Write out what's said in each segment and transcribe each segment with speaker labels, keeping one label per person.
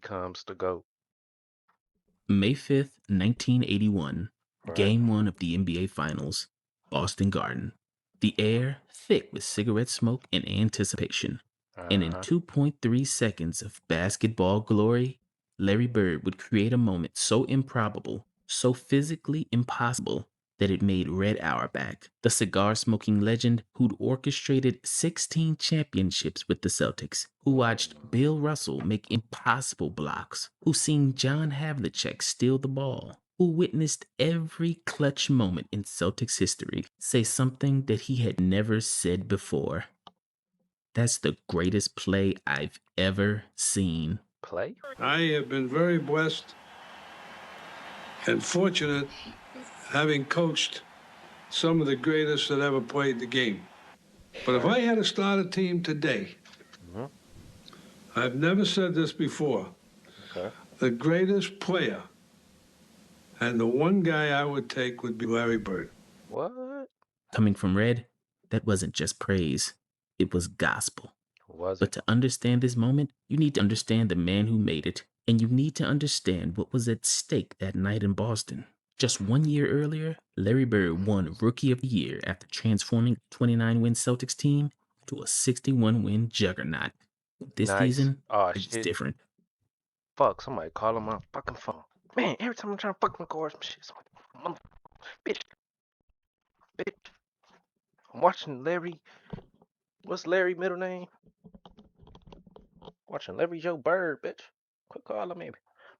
Speaker 1: becomes the GOAT?
Speaker 2: May 5th, 1981,
Speaker 1: Right.
Speaker 2: Game 1 of the NBA Finals, Boston Garden. The air thick with cigarette smoke and anticipation. And in 2.3 seconds of basketball glory, Larry Bird would create a moment so improbable, so physically impossible, that it made Red Auerbach, the cigar-smoking legend who'd orchestrated 16 championships with the Celtics, who watched Bill Russell make impossible blocks, who seen John Havlicek steal the ball, who witnessed every clutch moment in Celtics history, say something that he had never said before. That's the greatest play I've ever seen.
Speaker 1: Play?
Speaker 3: I have been very blessed and fortunate having coached some of the greatest that ever played the game. But if I had to start a team today, I've never said this before, the greatest player and the one guy I would take would be Larry Bird.
Speaker 1: What?
Speaker 2: Coming from Red, that wasn't just praise, it was gospel.
Speaker 1: Was
Speaker 2: But
Speaker 1: it?
Speaker 2: to understand this moment, you need to understand the man who made it, and you need to understand what was at stake that night in Boston. Just 1 year earlier, Larry Bird won Rookie of the Year after transforming a 29-win Celtics team to a 61-win juggernaut. This
Speaker 1: Nice.
Speaker 2: season,
Speaker 1: Oh,
Speaker 2: it was
Speaker 1: shit.
Speaker 2: different.
Speaker 1: Fuck, somebody call him on my fucking phone. Man, every time I'm trying to fucking record some shit, somebody, bitch. I'm watching Larry. What's Larry's middle name? Watching Larry Joe Bird, bitch. Quick call him, maybe.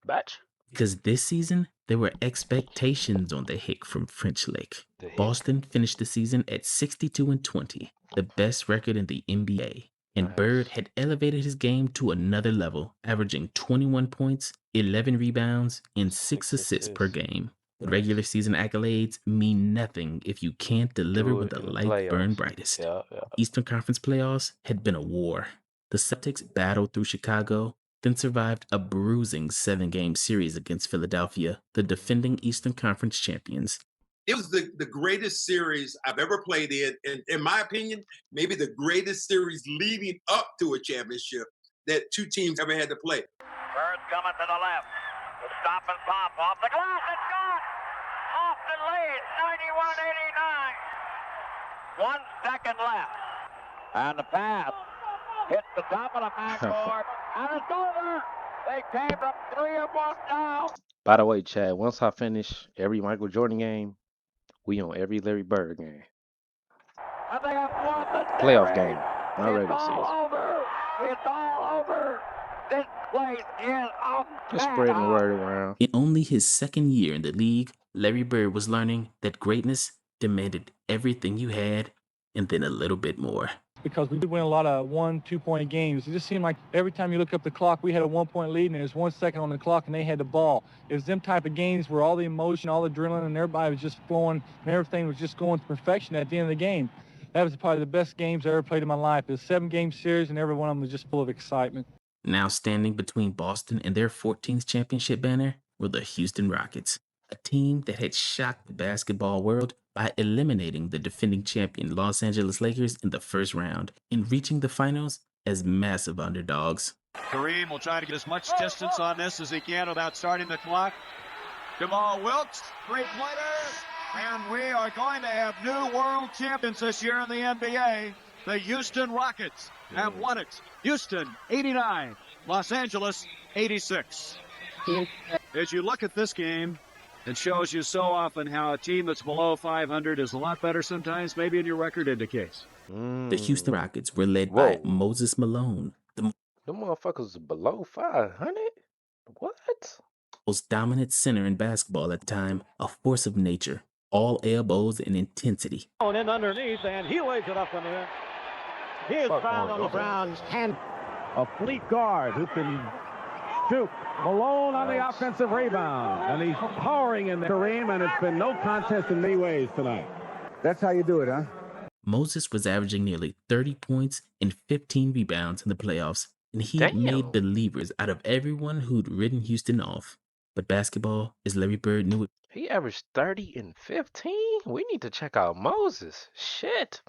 Speaker 1: Batch.
Speaker 2: Because this season, there were expectations on the Hick from French Lake.
Speaker 1: The Hick.
Speaker 2: Boston finished the season at 62-20, the best record in the NBA. And
Speaker 1: Nice.
Speaker 2: Bird had elevated his game to another level, averaging 21 points, 11 rebounds, and 6 assists per game. But regular season accolades mean nothing if you can't deliver
Speaker 1: Do
Speaker 2: when
Speaker 1: it
Speaker 2: the
Speaker 1: in the
Speaker 2: lights burn
Speaker 1: playoffs.
Speaker 2: brightest.
Speaker 1: Yeah.
Speaker 2: Eastern Conference playoffs had been a war. The Celtics battled through Chicago, then survived a bruising 7-game series against Philadelphia, the defending Eastern Conference champions.
Speaker 4: It was the greatest series I've ever played in my opinion, maybe the greatest series leading up to a championship that two teams ever had to play.
Speaker 5: Bird's coming to the left. The stop and pop off the glass. It's gone. Austin leads 91-89. 1 second left. And the pass hits the top of the backboard. And it's over. They came from 3 or 1 down.
Speaker 1: By the way, Chad, once I finish every Michael Jordan game, we on every Larry Bird game.
Speaker 5: And they have won the
Speaker 1: Playoff
Speaker 5: series.
Speaker 1: game, not regular
Speaker 5: It's
Speaker 1: season.
Speaker 5: all over. It's all over. This place is on
Speaker 1: Just spreading the word around.
Speaker 2: In only his second year in the league, Larry Bird was learning that greatness demanded everything you had and then a little bit more.
Speaker 6: Because we did win a lot of 1-2 point games. It just seemed like every time you look up the clock, we had a 1 point lead and there's 1 second on the clock and they had the ball. It was them type of games where all the emotion, all the adrenaline, and everybody was just flowing and everything was just going to perfection at the end of the game. That was probably the best games I ever played in my life. It was a 7-game series and every one of them was just full of excitement.
Speaker 2: Now standing between Boston and their 14th championship banner were the Houston Rockets, a team that had shocked the basketball world by eliminating the defending champion Los Angeles Lakers in the first round and reaching the finals as massive underdogs.
Speaker 7: Kareem will try to get as much distance on this as he can without starting the clock. Jamal Wilkes, three-pointer, and we are going to have new world champions this year in the NBA. The Houston Rockets have won it. Houston, 89. Los Angeles, 86. As you look at this game, it shows you so often how a team that's below 500 is a lot better sometimes, maybe than your record indicates.
Speaker 2: The Houston Rockets were led by Moses Malone, the
Speaker 1: Them motherfuckers below 500? What?
Speaker 2: most dominant center in basketball at the time, a force of nature, all elbows and intensity.
Speaker 5: On in underneath, and he lays it up in there. He is fouled on the Browns' hand. A fleet guard who can shoot. Malone on the offensive rebound, and he's powering in there. Kareem, and it's been no contest in many ways tonight.
Speaker 8: That's how you do it, huh?
Speaker 2: Moses was averaging nearly 30 points and 15 rebounds in the playoffs, and he
Speaker 1: Damn.
Speaker 2: made believers out of everyone who'd ridden Houston off. But basketball, as Larry Bird knew it,
Speaker 1: He averaged 30 and 15? We need to check out Moses. Shit.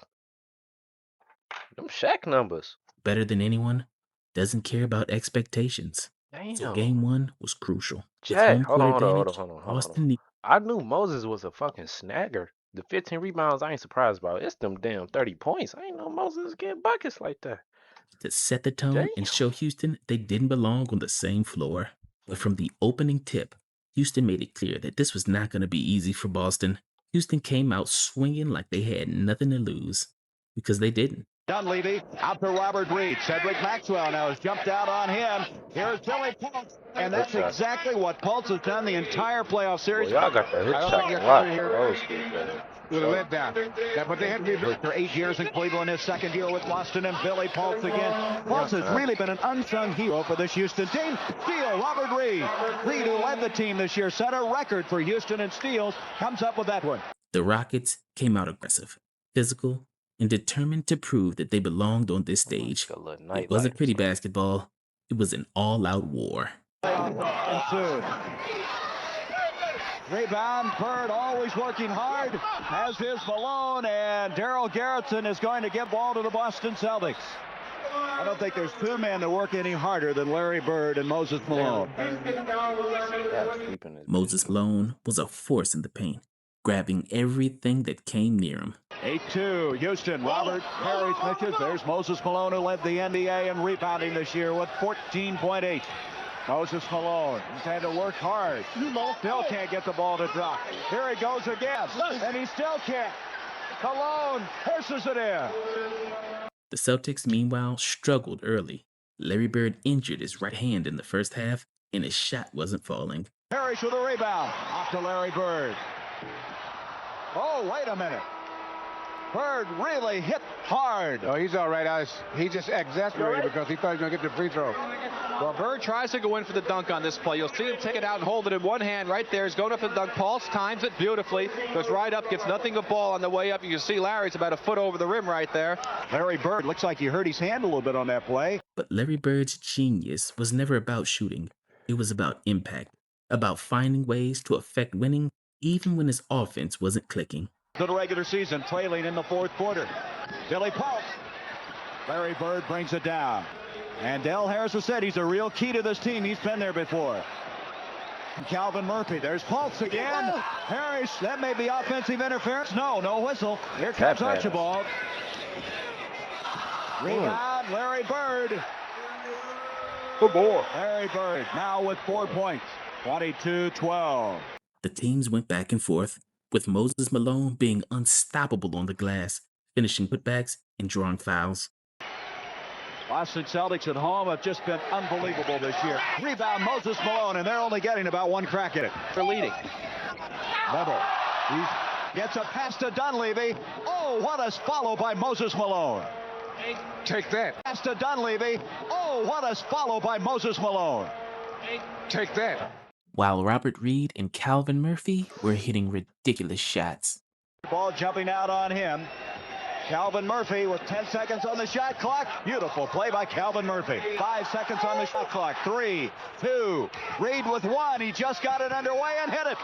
Speaker 1: Them Shaq numbers.
Speaker 2: better than anyone, doesn't care about expectations. So
Speaker 1: Damn.
Speaker 2: game 1 was crucial. With
Speaker 1: Chat.
Speaker 2: home
Speaker 1: Hold
Speaker 2: court
Speaker 1: on,
Speaker 2: advantage,
Speaker 1: hold on.
Speaker 2: Boston
Speaker 1: I knew Moses was a fucking snagger. The 15 rebounds, I ain't surprised about. It's them damn 30 points. I ain't know Moses was getting buckets like that.
Speaker 2: to set the tone
Speaker 1: Damn.
Speaker 2: and show Houston they didn't belong on the same floor. But from the opening tip, Houston made it clear that this was not going to be easy for Boston. Houston came out swinging like they had nothing to lose, because they didn't.
Speaker 5: Dunleavy out to Robert Reed. Cedric Maxwell now has jumped out on him. Here's Billy Pulse. And that's exactly what Pulse has done the entire playoff series.
Speaker 1: Well, y'all got the hit shot a lot. Close to each other.
Speaker 5: With a let down. But they had to be for 8 years in Cleveland, his second year with Boston, and Billy Pulse again. Pulse has really been an unsung hero for this Houston team. Steal, Robert Reed. Reed, who led the team this year, set a record for Houston in steals, comes up with that one.
Speaker 2: The Rockets came out aggressive, physical, and determined to prove that they belonged on this stage. It wasn't pretty basketball. It was an all-out war.
Speaker 5: Rebound, Bird always working hard, as is Malone, and Daryl Garrettson is going to give ball to the Boston Celtics. I don't think there's two men that work any harder than Larry Bird and Moses Malone.
Speaker 2: Moses Malone was a force in the paint, grabbing everything that came near him.
Speaker 5: 8-2, Houston. Robert Harris misses. There's Moses Malone, who led the NBA in rebounding this year with 14.8. Moses Malone, he's had to work hard. Still can't get the ball to drop. Here he goes again, and he still can't. Malone pushes it in.
Speaker 2: The Celtics, meanwhile, struggled early. Larry Bird injured his right hand in the first half, and his shot wasn't falling.
Speaker 5: Parrish with a rebound. Off to Larry Bird. Oh, wait a minute. Bird really hit hard.
Speaker 8: Oh, he's all right. He just exasperated because he thought he was going to get the free throw.
Speaker 9: Well, Bird tries to go in for the dunk on this play. You'll see him take it out and hold it in one hand right there. He's going up for the dunk. Pulse times it beautifully. Goes right up, gets nothing but ball on the way up. You can see Larry's about a foot over the rim right there.
Speaker 5: Larry Bird looks like he hurt his hand a little bit on that play.
Speaker 2: But Larry Bird's genius was never about shooting. It was about impact, about finding ways to affect winning even when his offense wasn't clicking.
Speaker 5: To the regular season, trailing in the fourth quarter. Billy Pulse. Larry Bird brings it down. And Del Harris has said he's a real key to this team. He's been there before. Calvin Murphy. There's Pulse again. Harris, that may be offensive interference. No whistle. Here comes Archibald. Rebound, Larry Bird.
Speaker 1: Good ball.
Speaker 5: Larry Bird now with 4 points. 22-12.
Speaker 2: The teams went back and forth, with Moses Malone being unstoppable on the glass, finishing putbacks and drawing fouls.
Speaker 5: Boston Celtics at home have just been unbelievable this year. Rebound, Moses Malone, and they're only getting about one crack at it.
Speaker 9: They're leading.
Speaker 5: Level. He gets a pass to Dunleavy. Oh, what a follow by Moses Malone.
Speaker 8: Take that.
Speaker 5: Pass to Dunleavy. Oh, what a follow by Moses Malone.
Speaker 8: Take that.
Speaker 2: While Robert Reed and Calvin Murphy were hitting ridiculous shots.
Speaker 5: Ball jumping out on him. Calvin Murphy with 10 seconds on the shot clock. Beautiful play by Calvin Murphy. 5 seconds on the shot clock. 3, 2. Reed with 1. He just got it underway and hit it.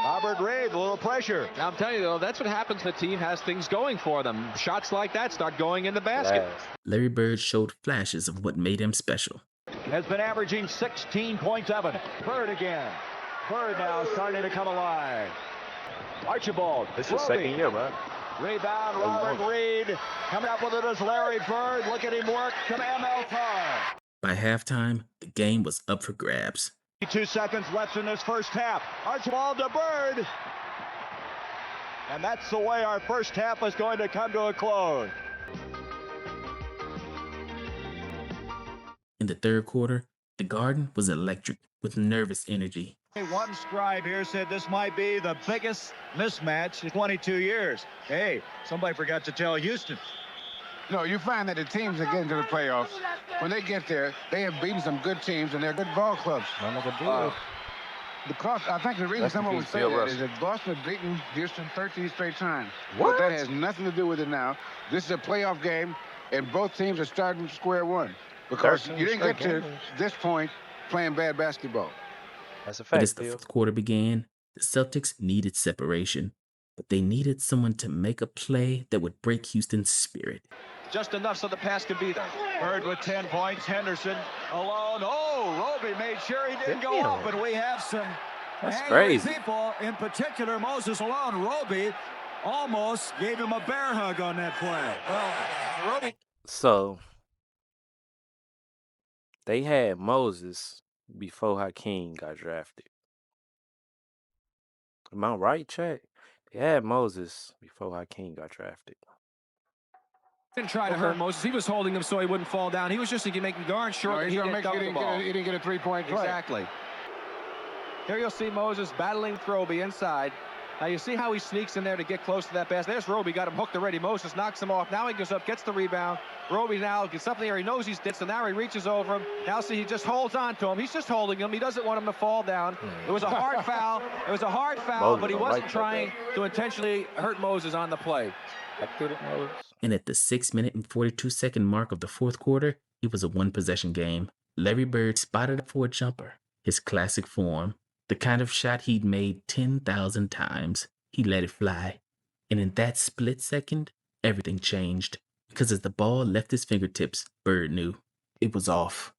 Speaker 5: Robert Reed, a little pressure.
Speaker 9: I'm telling you, though, that's what happens when the team has things going for them. Shots like that start going in the basket.
Speaker 2: Larry Bird showed flashes of what made him special.
Speaker 5: Has been averaging 16.7. Bird again. Bird now starting to come alive. Archibald.
Speaker 1: This is second year, man.
Speaker 5: Rebound, Robert Reed. Coming up with it is Larry Bird. Look at him work. Command Tar.
Speaker 2: By halftime, the game was up for grabs.
Speaker 5: 2 seconds left in this first half. Archibald to Bird. And that's the way our first half is going to come to a close.
Speaker 2: In the third quarter, the Garden was electric with nervous energy.
Speaker 5: One scribe here said this might be the biggest mismatch in 22 years. Hey, somebody forgot to tell Houston.
Speaker 8: No, you find that the teams that get into the playoffs, when they get there, they have beaten some good teams and they're good ball clubs. Because I think the reason someone would say that is that Boston has beaten Houston 13 straight times. But that has nothing to do with it now. This is a playoff game, and both teams are starting square one. Because you didn't get to this point playing bad basketball.
Speaker 1: That's a
Speaker 2: But
Speaker 1: fact.
Speaker 2: as the fourth quarter began, the Celtics needed separation. but they needed someone to make a play that would break Houston's spirit.
Speaker 9: Just enough so the pass could be there.
Speaker 7: Bird with 10 points. Henderson alone. Oh, Roby made sure he didn't go up, and we have some angry people, in particular Moses alone. Roby almost gave him a bear hug on that play. Well, Roby.
Speaker 1: So they had Moses before Hakeem got drafted. Am I right, Chet? They had Moses before Hakeem got drafted.
Speaker 9: Didn't try to hurt Moses. He was holding him so he wouldn't fall down. He was just making darn sure that he didn't dump the ball.
Speaker 8: He didn't get a three-point play.
Speaker 9: Exactly. Here you'll see Moses battling with Roby inside. Now you see how he sneaks in there to get close to that basket. There's Roby, got him hooked already. Moses knocks him off. Now he goes up, gets the rebound. Roby now gets something here. He knows he's dead, so now he reaches over him. Now see, he just holds on to him. He's just holding him. He doesn't want him to fall down. It was a hard foul. It was a hard foul, but he wasn't trying to intentionally hurt Moses on the play.
Speaker 2: And at the 6-minute and 42-second mark of the fourth quarter, it was a one-possession game. Larry Bird spotted up for a jumper, his classic form, the kind of shot he'd made 10,000 times. He let it fly. And in that split second, everything changed. Because as the ball left his fingertips, Bird knew it was off.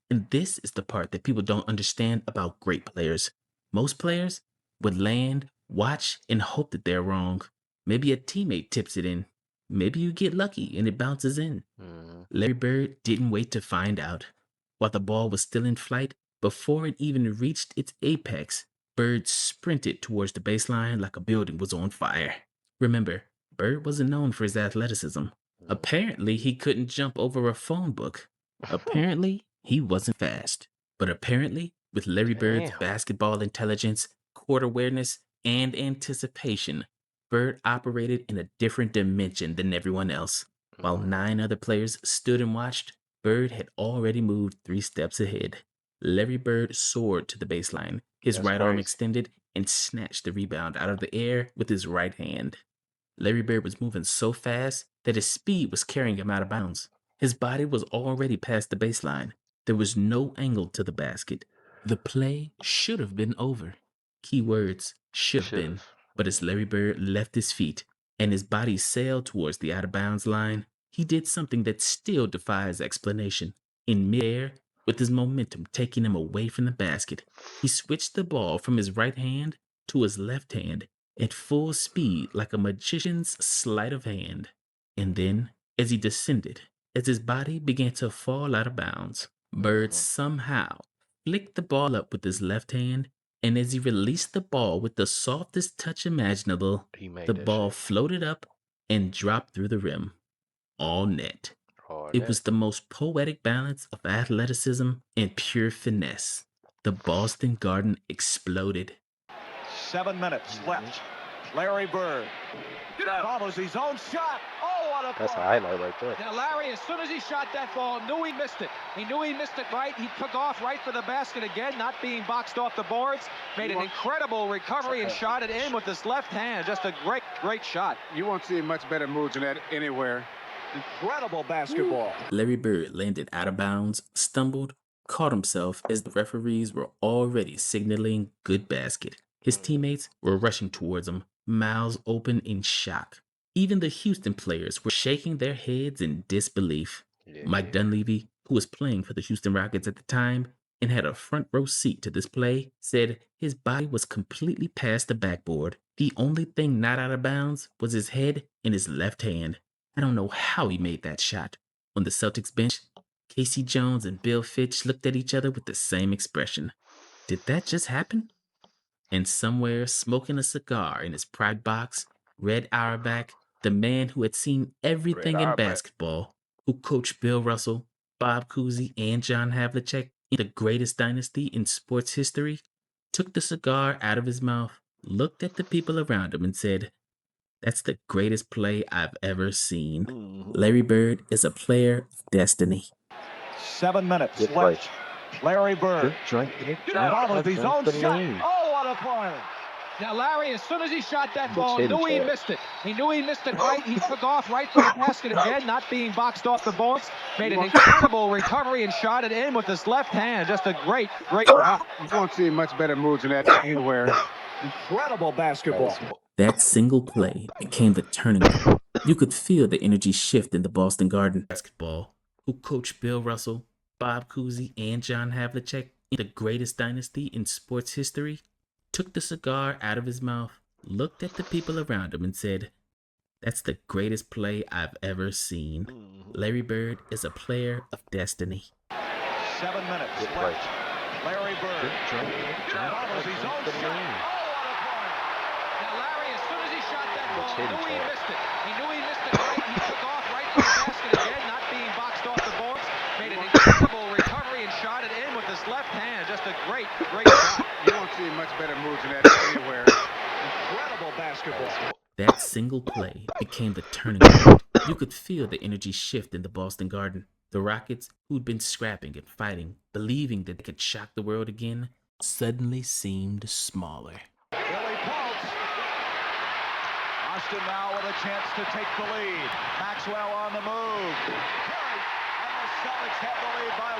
Speaker 2: And this is the part that people don't understand about great players. Most players would land, watch, and hope that they're wrong. Maybe a teammate tips it in. Maybe you get lucky and it bounces in. Larry Bird didn't wait to find out. While the ball was still in flight, before it even reached its apex, Bird sprinted towards the baseline like a building was on fire. Remember, Bird wasn't known for his athleticism. Apparently, he couldn't jump over a phone book. Apparently, he wasn't fast. But apparently, with Larry Bird's basketball intelligence, court awareness, and anticipation, Bird operated in a different dimension than everyone else. While 9 other players stood and watched, Bird had already moved 3 steps ahead. Larry Bird soared to the baseline, his right arm extended, and snatched the rebound out of the air with his right hand. Larry Bird was moving so fast that his speed was carrying him out of bounds. His body was already past the baseline. There was no angle to the basket. The play should have been over. Key words, should have been. But as Larry Bird left his feet and his body sailed towards the out-of-bounds line, he did something that still defies explanation. In midair, with his momentum taking him away from the basket, he switched the ball from his right hand to his left hand at full speed like a magician's sleight of hand. And then, as he descended, as his body began to fall out of bounds, Bird somehow flicked the ball up with his left hand, and as he released the ball with the softest touch imaginable, the ball floated up and dropped through the rim. All net. It was the most poetic balance of athleticism and pure finesse. The Boston Garden exploded.
Speaker 7: 7 minutes left. Larry Bird follows his own shot. Oh, what a
Speaker 1: That's a
Speaker 7: ball.
Speaker 1: highlight right there.
Speaker 9: Now Larry, as soon as he shot that ball, knew he missed it. He knew he missed it right. He took off right for the basket again, not being boxed off the boards. Made an incredible recovery and shot it in with his left hand. Just a great, great shot.
Speaker 8: You won't see much better moves than that anywhere.
Speaker 7: Incredible basketball.
Speaker 2: Larry Bird landed out of bounds, stumbled, caught himself as the referees were already signaling good basket. His teammates were rushing towards him, mouths open in shock. Even the Houston players were shaking their heads in disbelief. Mike Dunleavy, who was playing for the Houston Rockets at the time and had a front row seat to this play, said his body was completely past the backboard. The only thing not out of bounds was his head and his left hand. I don't know how he made that shot. On the Celtics bench, Casey Jones and Bill Fitch looked at each other with the same expression. Did that just happen? And somewhere, smoking a cigar in his pride box, Red Auerbach, the man who had seen everything in basketball, who coached Bill Russell, Bob Cousy, and John Havlicek in the greatest dynasty in sports history, took the cigar out of his mouth, looked at the people around him, and said, "That's the greatest play I've ever seen." Larry Bird is a player of destiny.
Speaker 7: 7 minutes left. Larry Bird follows his own shot. Oh, what a play.
Speaker 9: Now Larry, as soon as he shot that ball, knew he missed it. He knew he missed it right. He took off right for the basket again, not being boxed off the boards. Made an incredible recovery and shot it in with his left hand. Just a great, great shot.
Speaker 8: You won't see much better moves than that anywhere.
Speaker 7: Incredible basketball.
Speaker 2: That single play became the turning point. You could feel the energy shift in the Boston Garden. Basketball, who coached Bill Russell, Bob Cousy, and John Havlicek in the greatest dynasty in sports history, took the cigar out of his mouth, looked at the people around him, and said, "That's the greatest play I've ever seen." Larry Bird is a player of destiny.
Speaker 7: 7 minutes left. Larry Bird follows his own shot. Oh, what a play! Now Larry, as soon as he shot that ball, he knew he missed it. He knew he missed it right. He took off right to the basket again, not being boxed off the boards. Made an incredible recovery and shot it in with his left hand. Just a great shot.
Speaker 8: You don't see much better moves than that anywhere.
Speaker 7: Incredible basketball.
Speaker 2: That single play became the turning point. You could feel the energy shift in the Boston Garden. The Rockets, who'd been scrapping and fighting, believing that they could shock the world again, suddenly seemed smaller.
Speaker 7: Billy Pulse. Austin now with a chance to take the lead. Maxwell on the move. Curry, and the Celtics have the lead by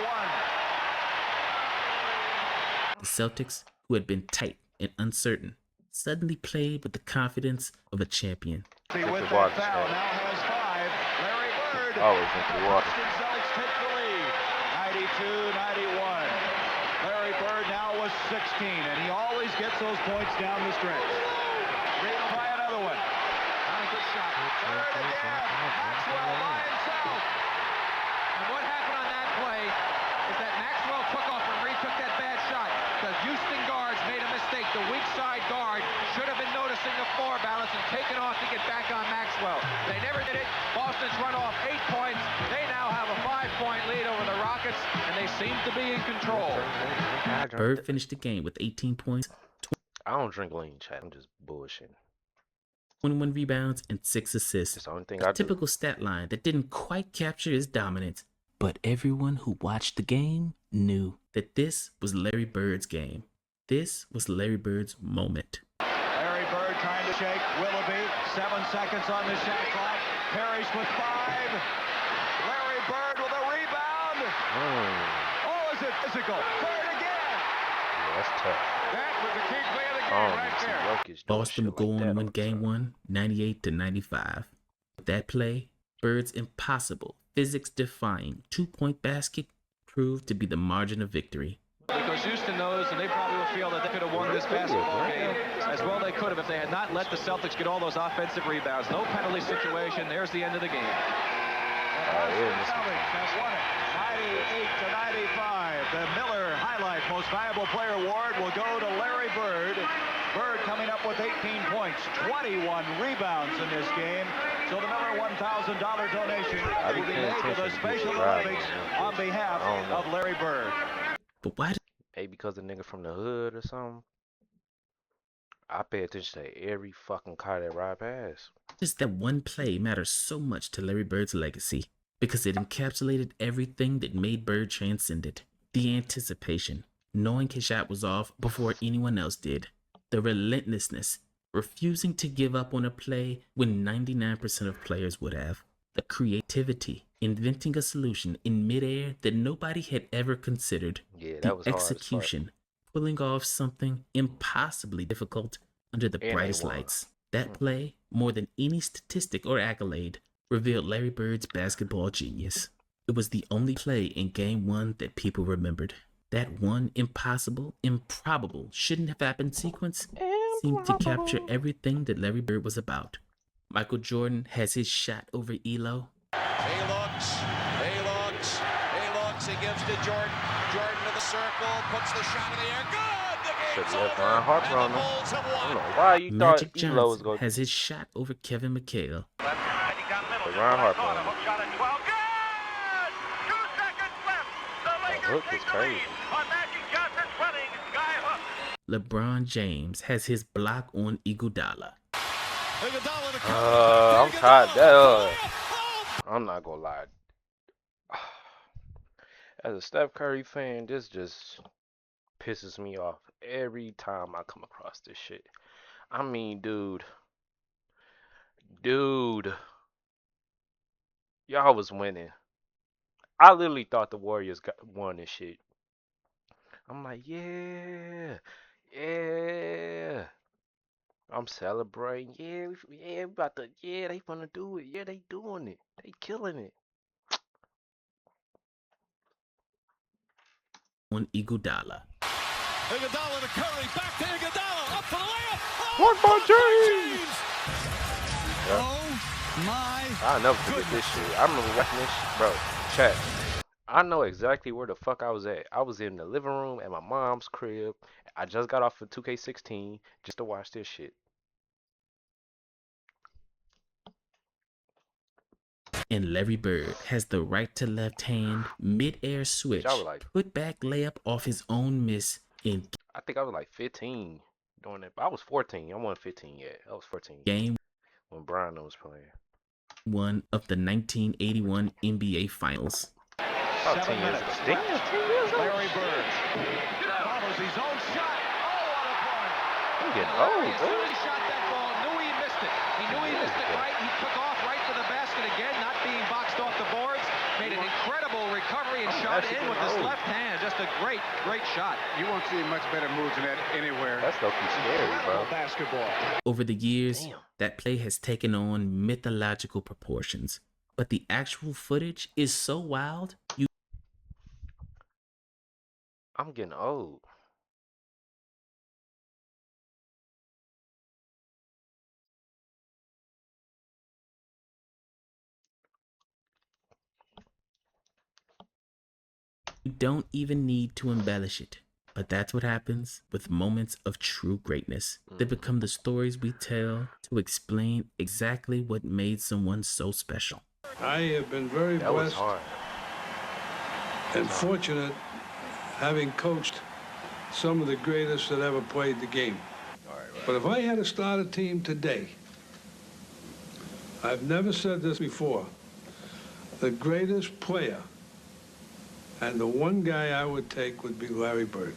Speaker 7: 1.
Speaker 2: The Celtics, who had been tight and uncertain, suddenly played with the confidence of a champion.
Speaker 7: With that foul, now has 5. Larry Bird.
Speaker 1: Always drink the water.
Speaker 7: Boston Celtics take the lead. 92-91. Larry Bird now was 16, and he always gets those points down the stretch. Real by another one. Not a good shot. Bird again. Maxwell by himself. And what happened on that play is that Maxwell took off and retook that bad shot. The Houston guards made a mistake. The weak side guard should have been noticing the floor balance and taken off to get back on Maxwell. They never did it. Boston's run off 8 points. They now have a 5-point lead over the Rockets, and they seem to be in control.
Speaker 2: Bird finished the game with 18 points,
Speaker 1: I don't drink lean, chat. I'm just bullshitting.
Speaker 2: 21 rebounds, and 6 assists.
Speaker 1: That's the only thing
Speaker 2: A
Speaker 1: I do.
Speaker 2: typical stat line that didn't quite capture his dominance. But everyone who watched the game knew that this was Larry Bird's game. This was Larry Bird's moment.
Speaker 7: Larry Bird trying to shake Willoughby. 7 seconds on the shot clock. Parrish with 5. Larry Bird with a rebound. Oh, is it physical? Bird again.
Speaker 1: Yeah, that's tough.
Speaker 7: That was the key play of the game
Speaker 1: I don't
Speaker 7: right
Speaker 1: even see
Speaker 7: there.
Speaker 1: Jokic doing
Speaker 2: Boston
Speaker 1: shit
Speaker 2: would go
Speaker 1: like
Speaker 2: on
Speaker 1: that
Speaker 2: to
Speaker 1: all
Speaker 2: win
Speaker 1: the
Speaker 2: Game
Speaker 1: time.
Speaker 2: 1, 98-95. With that play, Bird's impossible, physics-defying two-point basket proved to be the margin of victory.
Speaker 9: Because Houston knows, and they probably will feel that they could have won this basketball game as well they could have if they had not let the Celtics get all those offensive rebounds. No penalty situation. There's the end of the game.
Speaker 7: Celtics have won it, 98-95. The Miller Highlight Most Valuable Player Award will go to Larry Bird. Bird coming up with 18 points, 21 rebounds in this game. So the Miller $1,000 donation will be made to the Special Olympics on behalf of Larry Bird.
Speaker 2: But why did
Speaker 1: Hey, because the nigga from the hood or something, I pay attention to every fucking car that ride past.
Speaker 2: does that one play matter so much to Larry Bird's legacy? Because it encapsulated everything that made Bird transcendent. The anticipation, knowing his shot was off before anyone else did. The relentlessness, refusing to give up on a play when 99% of players would have. The creativity, inventing a solution in midair that nobody had ever considered.
Speaker 1: Yeah, that
Speaker 2: The
Speaker 1: was hard as fuck.
Speaker 2: execution, pulling off something impossibly difficult under the
Speaker 1: And they
Speaker 2: brightest
Speaker 1: won.
Speaker 2: lights. That play, more than any statistic or accolade, revealed Larry Bird's basketball genius. It was the only play in Game 1 that people remembered. That one impossible, improbable, shouldn't have happened sequence seemed to capture everything that Larry Bird was about. Michael Jordan has his shot over Elo.
Speaker 7: He looks, he gives to Jordan. Jordan to the circle, puts the shot in the air. Good! The game's
Speaker 1: Should've left
Speaker 7: over,
Speaker 1: Ron Harper
Speaker 7: and
Speaker 1: on
Speaker 7: the
Speaker 1: him.
Speaker 7: Bulls have
Speaker 1: I don't
Speaker 7: won.
Speaker 1: know why you
Speaker 2: Magic
Speaker 1: thought Elo was
Speaker 2: Johnson
Speaker 1: going
Speaker 2: has his shot over Kevin McHale.
Speaker 1: to Ron Harper on him.
Speaker 7: Shot at 12. Good! 2 seconds left. The
Speaker 1: That
Speaker 7: Lakers
Speaker 1: hook
Speaker 7: take
Speaker 1: is
Speaker 7: the
Speaker 1: crazy.
Speaker 7: lead on Magic Johnson's running sky hook.
Speaker 2: LeBron James has his block on Iguodala.
Speaker 1: I'm tired. I'm not gonna lie. As a Steph Curry fan, this just pisses me off every time I come across this shit. I mean, dude, y'all was winning. I literally thought the Warriors won this shit. I'm like, yeah. I'm celebrating. Yeah, we about to. Yeah, they gonna do it. Yeah, they doing it. They killing it.
Speaker 2: On Iguodala.
Speaker 10: Iguodala to Curry, back to Iguodala, up for the layup.
Speaker 1: What my James?
Speaker 10: Yep. Oh my!
Speaker 1: I'll never forget this shit. I remember watching this shit, bro. Chat. I know exactly where the fuck I was at. I was in the living room at my mom's crib. I just got off of 2K16 just to watch this shit.
Speaker 2: And Larry Bird has the right to left hand mid-air switch, put back layup off his own miss in.
Speaker 1: I think I was like 15 doing that. I was 14. I wasn't 15 yet. I was 14.
Speaker 2: Game
Speaker 1: when Brian was playing.
Speaker 2: 1 of the 1981 NBA Finals.
Speaker 1: 7 minutes. Damn, 10 years old.
Speaker 7: Larry Bird follows his own shot. Oh, what a play!
Speaker 1: I'm getting old,
Speaker 7: As soon as he shot that ball, knew he missed it. He knew he missed it right. He took off right for the basket again, not being boxed off the boards. Made an incredible recovery and shot in with his left hand. Just a great, great shot.
Speaker 8: You won't see much better moves than that anywhere.
Speaker 1: That's fucking scary, bro.
Speaker 7: Basketball.
Speaker 2: Over the years, that play has taken on mythological proportions, but the actual footage is so wild,
Speaker 1: I'm getting old.
Speaker 2: You don't even need to embellish it. But that's what happens with moments of true greatness. They become the stories we tell to explain exactly what made someone so special.
Speaker 3: I have been very blessed and fortunate having coached some of the greatest that ever played the game. But if I had to start a team today, I've never said this before, the greatest player and the one guy I would take would be Larry Bird.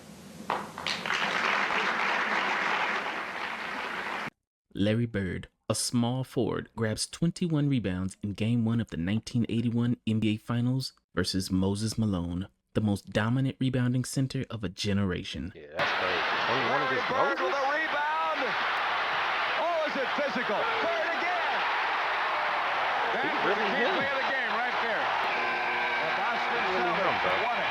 Speaker 2: Larry Bird, a small forward, grabs 21 rebounds in Game 1 of the 1981 NBA Finals versus Moses Malone, the most dominant rebounding center of a generation.
Speaker 1: Yeah, that's crazy. 21 against
Speaker 7: Bird with a rebound. Oh, is it physical? Bird again. That's the key play of the game right there. The Boston Celtics won it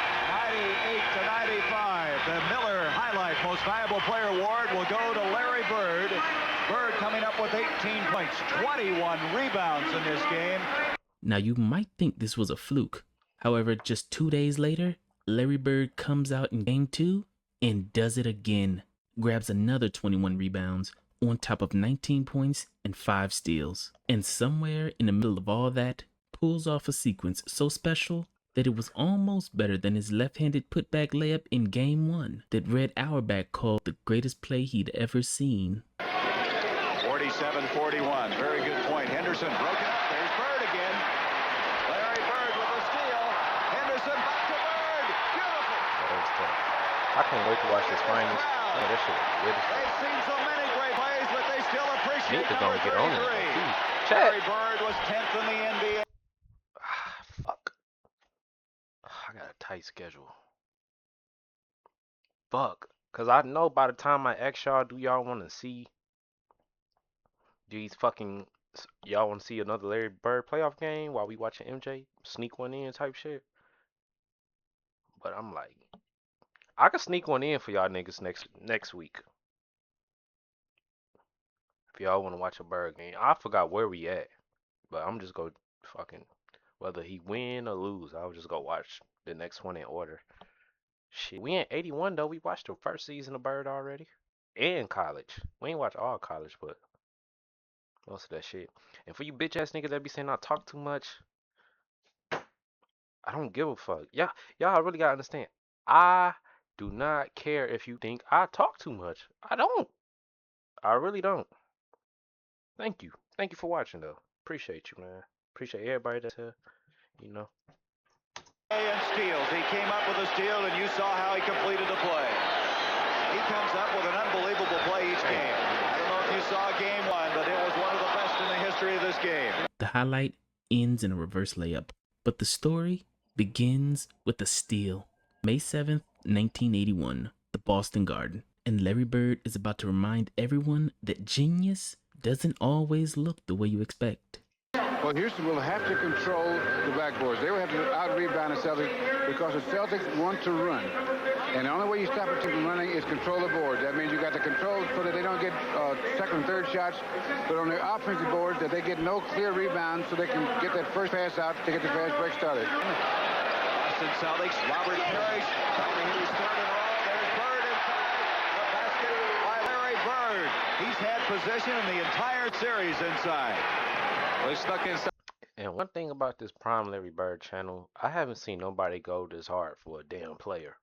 Speaker 7: 98-95. The Miller Highlight Most Valuable Player Award will go to Larry Bird. Bird coming up with 18 points, 21 rebounds in this game.
Speaker 2: Now you might think this was a fluke. However, just 2 days later, Larry Bird comes out in Game 2 and does it again. Grabs another 21 rebounds on top of 19 points and 5 steals. And somewhere in the middle of all that, pulls off a sequence so special that it was almost better than his left-handed putback layup in Game 1 that Red Auerbach called the greatest play he'd ever seen.
Speaker 7: 47-41, very good point. Henderson broke it up. There's Bird again. Larry Bird with a steal. Henderson back to Bird. Beautiful.
Speaker 1: That's tough. I can't wait to watch this finals. Oh, that shit is good.
Speaker 7: They've seen so many great plays, but they still appreciate number 33. Larry Bird was 10th in the NBA.
Speaker 1: Fuck. I got a tight schedule. Fuck. Because I know by the time I ask y'all, do y'all want to see these fucking... Y'all want to see another Larry Bird playoff game while we watching MJ sneak one in type shit? But I'm like... I could sneak one in for y'all niggas next week. If y'all want to watch a Bird game. I forgot where we at. But I'm just going to fucking... Whether he win or lose, I'll just go watch the next one in order. Shit, we in 81 though. We watched the first season of Bird already. And college. We ain't watch all college, but most of that shit. And for you bitch ass niggas that be saying I talk too much, I don't give a fuck. Y'all really gotta understand. I do not care if you think I talk too much. I don't. I really don't. Thank you. Thank you for watching though. Appreciate you, man. Appreciate everybody that's here. You know.
Speaker 7: And steals. He came up with a steal, and you saw how he completed the play. He comes up with an unbelievable play each game. I don't know if you saw game 1, but it was one of the best in the history of this game.
Speaker 2: The highlight ends in a reverse layup, but the story begins with a steal. May 7th, 1981, the Boston Garden. And Larry Bird is about to remind everyone that genius doesn't always look the way you expect.
Speaker 8: Well, Houston will have to control the backboards. They will have to out-rebound the Celtics because the Celtics want to run. And the only way you stop a team from running is control the boards. That means you got to control so that they don't get second and third shots, but on the offensive boards that they get no clear rebounds so they can get that first pass out to get the fast break started.
Speaker 7: Boston Celtics, Robert Parrish, trying to hit his third in a row. There's Bird inside. The basket by Larry Bird. He's had possession in the entire series inside. Well, he's stuck inside.
Speaker 1: And one thing about this Prime Larry Bird channel, I haven't seen nobody go this hard for a damn player.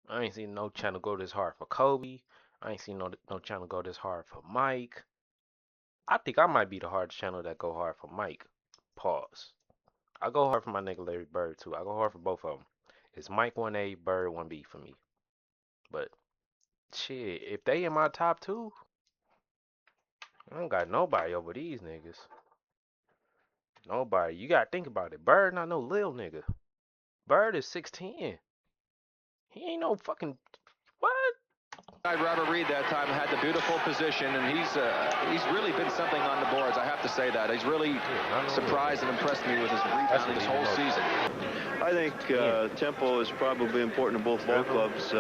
Speaker 1: I ain't seen no channel go this hard for Kobe. I ain't seen no channel go this hard for Mike. I think I might be the hardest channel that go hard for Mike. Pause. I go hard for my nigga Larry Bird too. I go hard for both of them. It's Mike 1A, Bird 1B for me. But shit, if they in my top two, I don't got nobody over these niggas. Nobody. You gotta think about it. Bird not no lil nigga. Bird is 6'10". He ain't no fucking what?
Speaker 9: Robert Reed that time had the beautiful position, and he's really been something on the boards. I have to say that he's really surprised and impressed me with his rebounding this whole season.
Speaker 11: I think tempo is probably important to both ball clubs.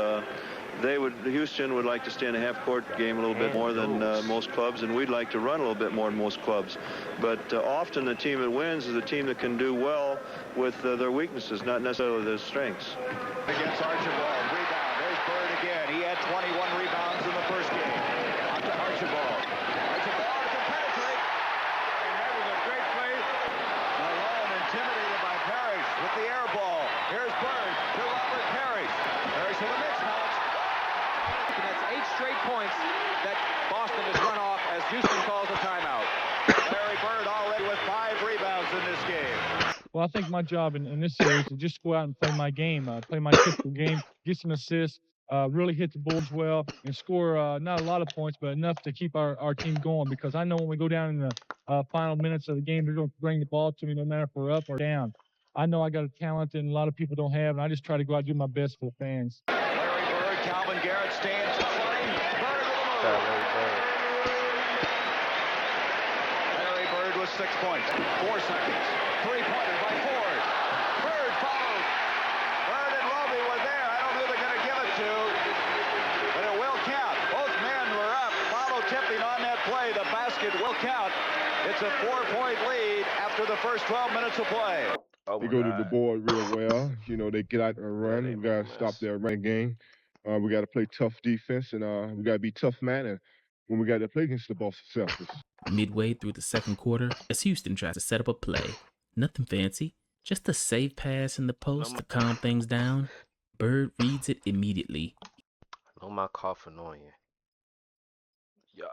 Speaker 11: Houston would like to stay in a half-court game a little bit more than most clubs, and we'd like to run a little bit more than most clubs. But often the team that wins is a team that can do well with their weaknesses, not necessarily their strengths.
Speaker 7: Against Archibald, rebound. There's Bird again. He had 21 rebounds in the first game. On to Archibald. Archibald can penetrate. And that was a great play. Malone intimidated by Parrish with the air ball. Here's Bird to Robert Parrish. Parrish with a mismatch.
Speaker 9: And that's 8 straight points that Boston has run off as Houston calls a timeout.
Speaker 7: Larry Bird already with 5 rebounds in this game.
Speaker 6: Well, I think my job in this series is just go out and play my game, play my typical game, get some assists, really hit the boards well, and score not a lot of points, but enough to keep our team going. Because I know when we go down in the final minutes of the game, they're going to bring the ball to me no matter if we're up or down. I know I got a talent that a lot of people don't have, and I just try to go out and do my best for the fans.
Speaker 7: Larry Bird, Calvin Garrett stands towering. Bird with the move. Larry Bird with 6 points. 4 seconds. 3-pointer by Ford. Bird follows. Bird and Roby were there. I don't know who they're going to give it to, but it will count. Both men were up. Follow tipping on that play. The basket will count. It's a 4-point lead after the first 12 minutes of play.
Speaker 12: They go to the board real well. You know, they get out and run. We got to stop their running game. We got to play tough defense, and we got to be tough man when we got to play against the Boston Celtics.
Speaker 2: Midway through the second quarter, as Houston tries to set up a play, nothing fancy, just a safe pass in the post to calm things down. Bird reads it immediately.
Speaker 1: I know my cough annoying. Yeah.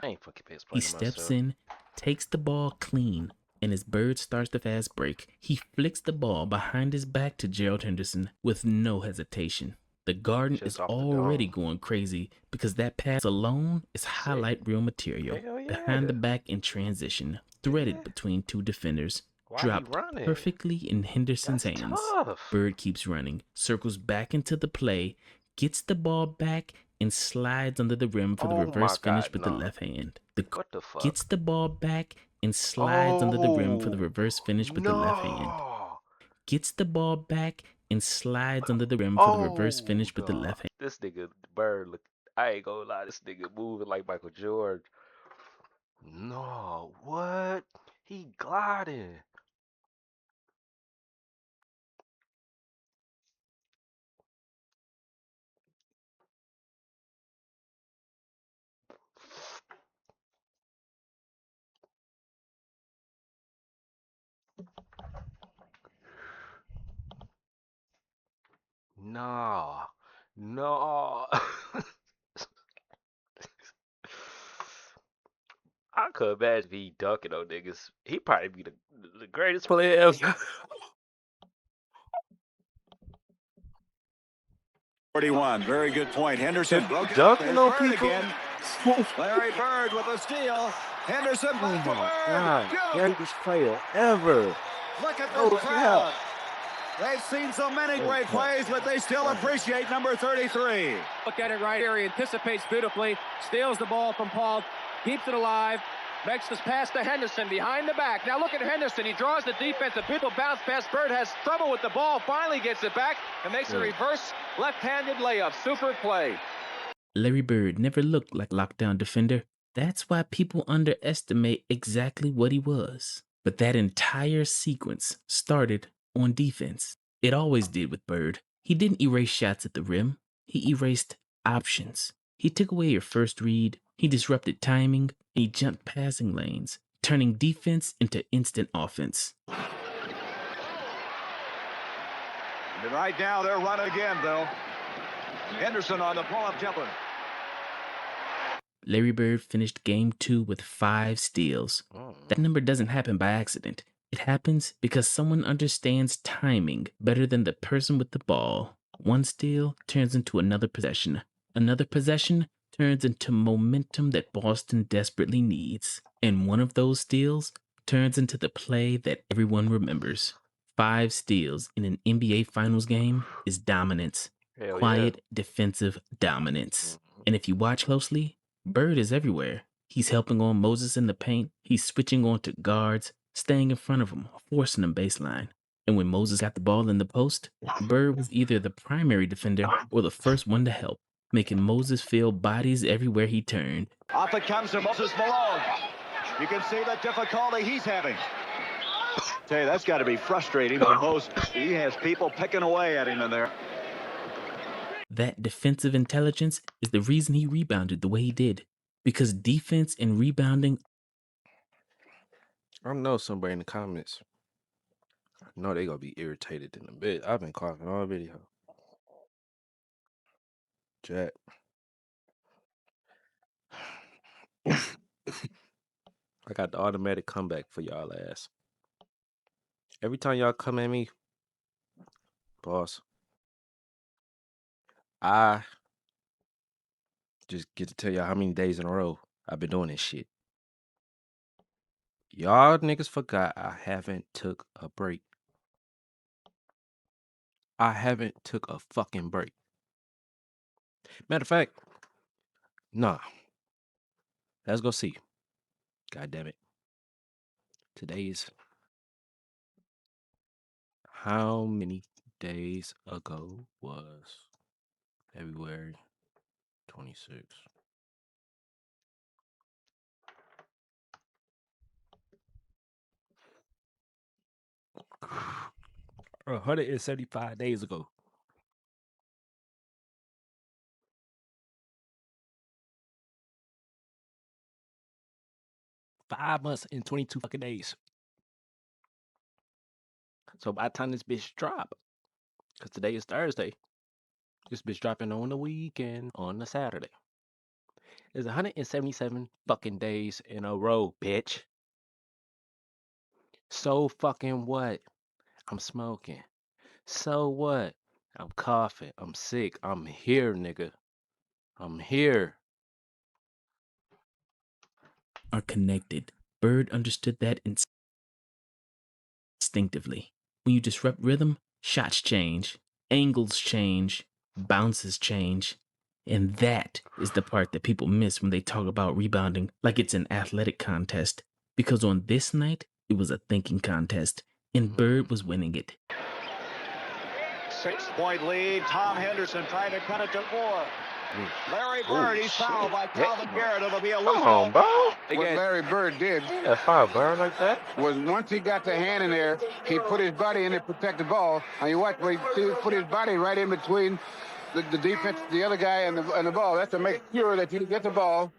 Speaker 1: I ain't fucking pissed
Speaker 2: He steps in, takes the ball clean, and as Bird starts the fast break, he flicks the ball behind his back to Gerald Henderson with no hesitation. The Garden is already going crazy because that pass alone is highlight reel material. Behind the back in transition, threaded between 2 defenders, dropped perfectly in Henderson's hands. Bird keeps running, circles back into the play, gets the ball back, and slides under the rim for the reverse finish with the left hand. Gets the ball back and slides under the rim for the reverse finish with the left hand. Gets the ball back and slides under the rim for the reverse finish with the left hand.
Speaker 1: This nigga Bird, look, I ain't gonna lie, this nigga moving like Michael Jordan. No, what? He gliding. No. I could imagine if he dunking on niggas. He'd probably be the greatest player ever.
Speaker 7: 41, very good point. Henderson broke
Speaker 1: dunking on people
Speaker 7: again. Larry Bird with a steal. Henderson back to Bird.
Speaker 1: God, greatest player ever.
Speaker 7: Look at the crowd. They've seen so many great plays, but they still appreciate number 33.
Speaker 9: Look at it right here. He anticipates beautifully, steals the ball from Paul, keeps it alive, makes this pass to Henderson behind the back. Now look at Henderson. He draws the defense. A beautiful bounce pass. Bird has trouble with the ball, finally gets it back, and makes a reverse left-handed layup. Super play.
Speaker 2: Larry Bird never looked like a lockdown defender. That's why people underestimate exactly what he was. But that entire sequence started on defense. It always did with Bird. He didn't erase shots at the rim. He erased options. He took away your first read. He disrupted timing. He jumped passing lanes, turning defense into instant offense.
Speaker 7: And right now they're running again, though. Henderson on the pull-up jumper.
Speaker 2: Larry Bird finished Game 2 with 5 steals. That number doesn't happen by accident. It happens because someone understands timing better than the person with the ball. One steal turns into another possession. Another possession turns into momentum that Boston desperately needs. And one of those steals turns into the play that everyone remembers. 5 steals in an NBA Finals game is dominance. Quiet, defensive dominance. And if you watch closely, Bird is everywhere. He's helping on Moses in the paint. He's switching on to guards, staying in front of him, forcing them baseline. And when Moses got the ball in the post, Bird was either the primary defender or the first one to help, making Moses feel bodies everywhere he turned.
Speaker 7: Off it comes to Moses Malone. You can see the difficulty he's having. Tell you, that's got to be frustrating for Moses. He has people picking away at him in there.
Speaker 2: That defensive intelligence is the reason he rebounded the way he did. Because defense and rebounding...
Speaker 1: I know somebody in the comments. I know they gonna be irritated in a bit. I've been coughing all video. Jack. I got the automatic comeback for y'all ass. Every time y'all come at me, boss, I just get to tell y'all how many days in a row I've been doing this shit. Y'all niggas forgot I haven't took a break. I haven't took a fucking break. Matter of fact, nah. Let's go see. God damn it. Today's how many days ago was February 26th? Uh, 175 days ago. $5 months and 22 fucking days. So by the time this bitch drop, because today is Thursday, this bitch dropping on the weekend on the Saturday. There's 177 fucking days in a row, bitch. So fucking what? I'm smoking. So what? I'm coughing. I'm sick. I'm here, nigga. I'm here.
Speaker 2: are connected. Bird understood that instinctively. When you disrupt rhythm, shots change, angles change, bounces change. And that is the part that people miss when they talk about rebounding like it's an athletic contest. Because on this night, it was a thinking contest, and Bird was winning it.
Speaker 7: 6-point lead. Tom Henderson trying to cut it to 4. Larry Bird, he's fouled by Calvin Garrett. It'll be a loose ball.
Speaker 1: bro.
Speaker 8: What Larry Bird did
Speaker 1: foul Bird like that
Speaker 8: was once he got the hand in there, he put his body in there to protect the ball. And you watch where he put his body right in between the defense, the other guy, and the ball. That's to make sure that you get the ball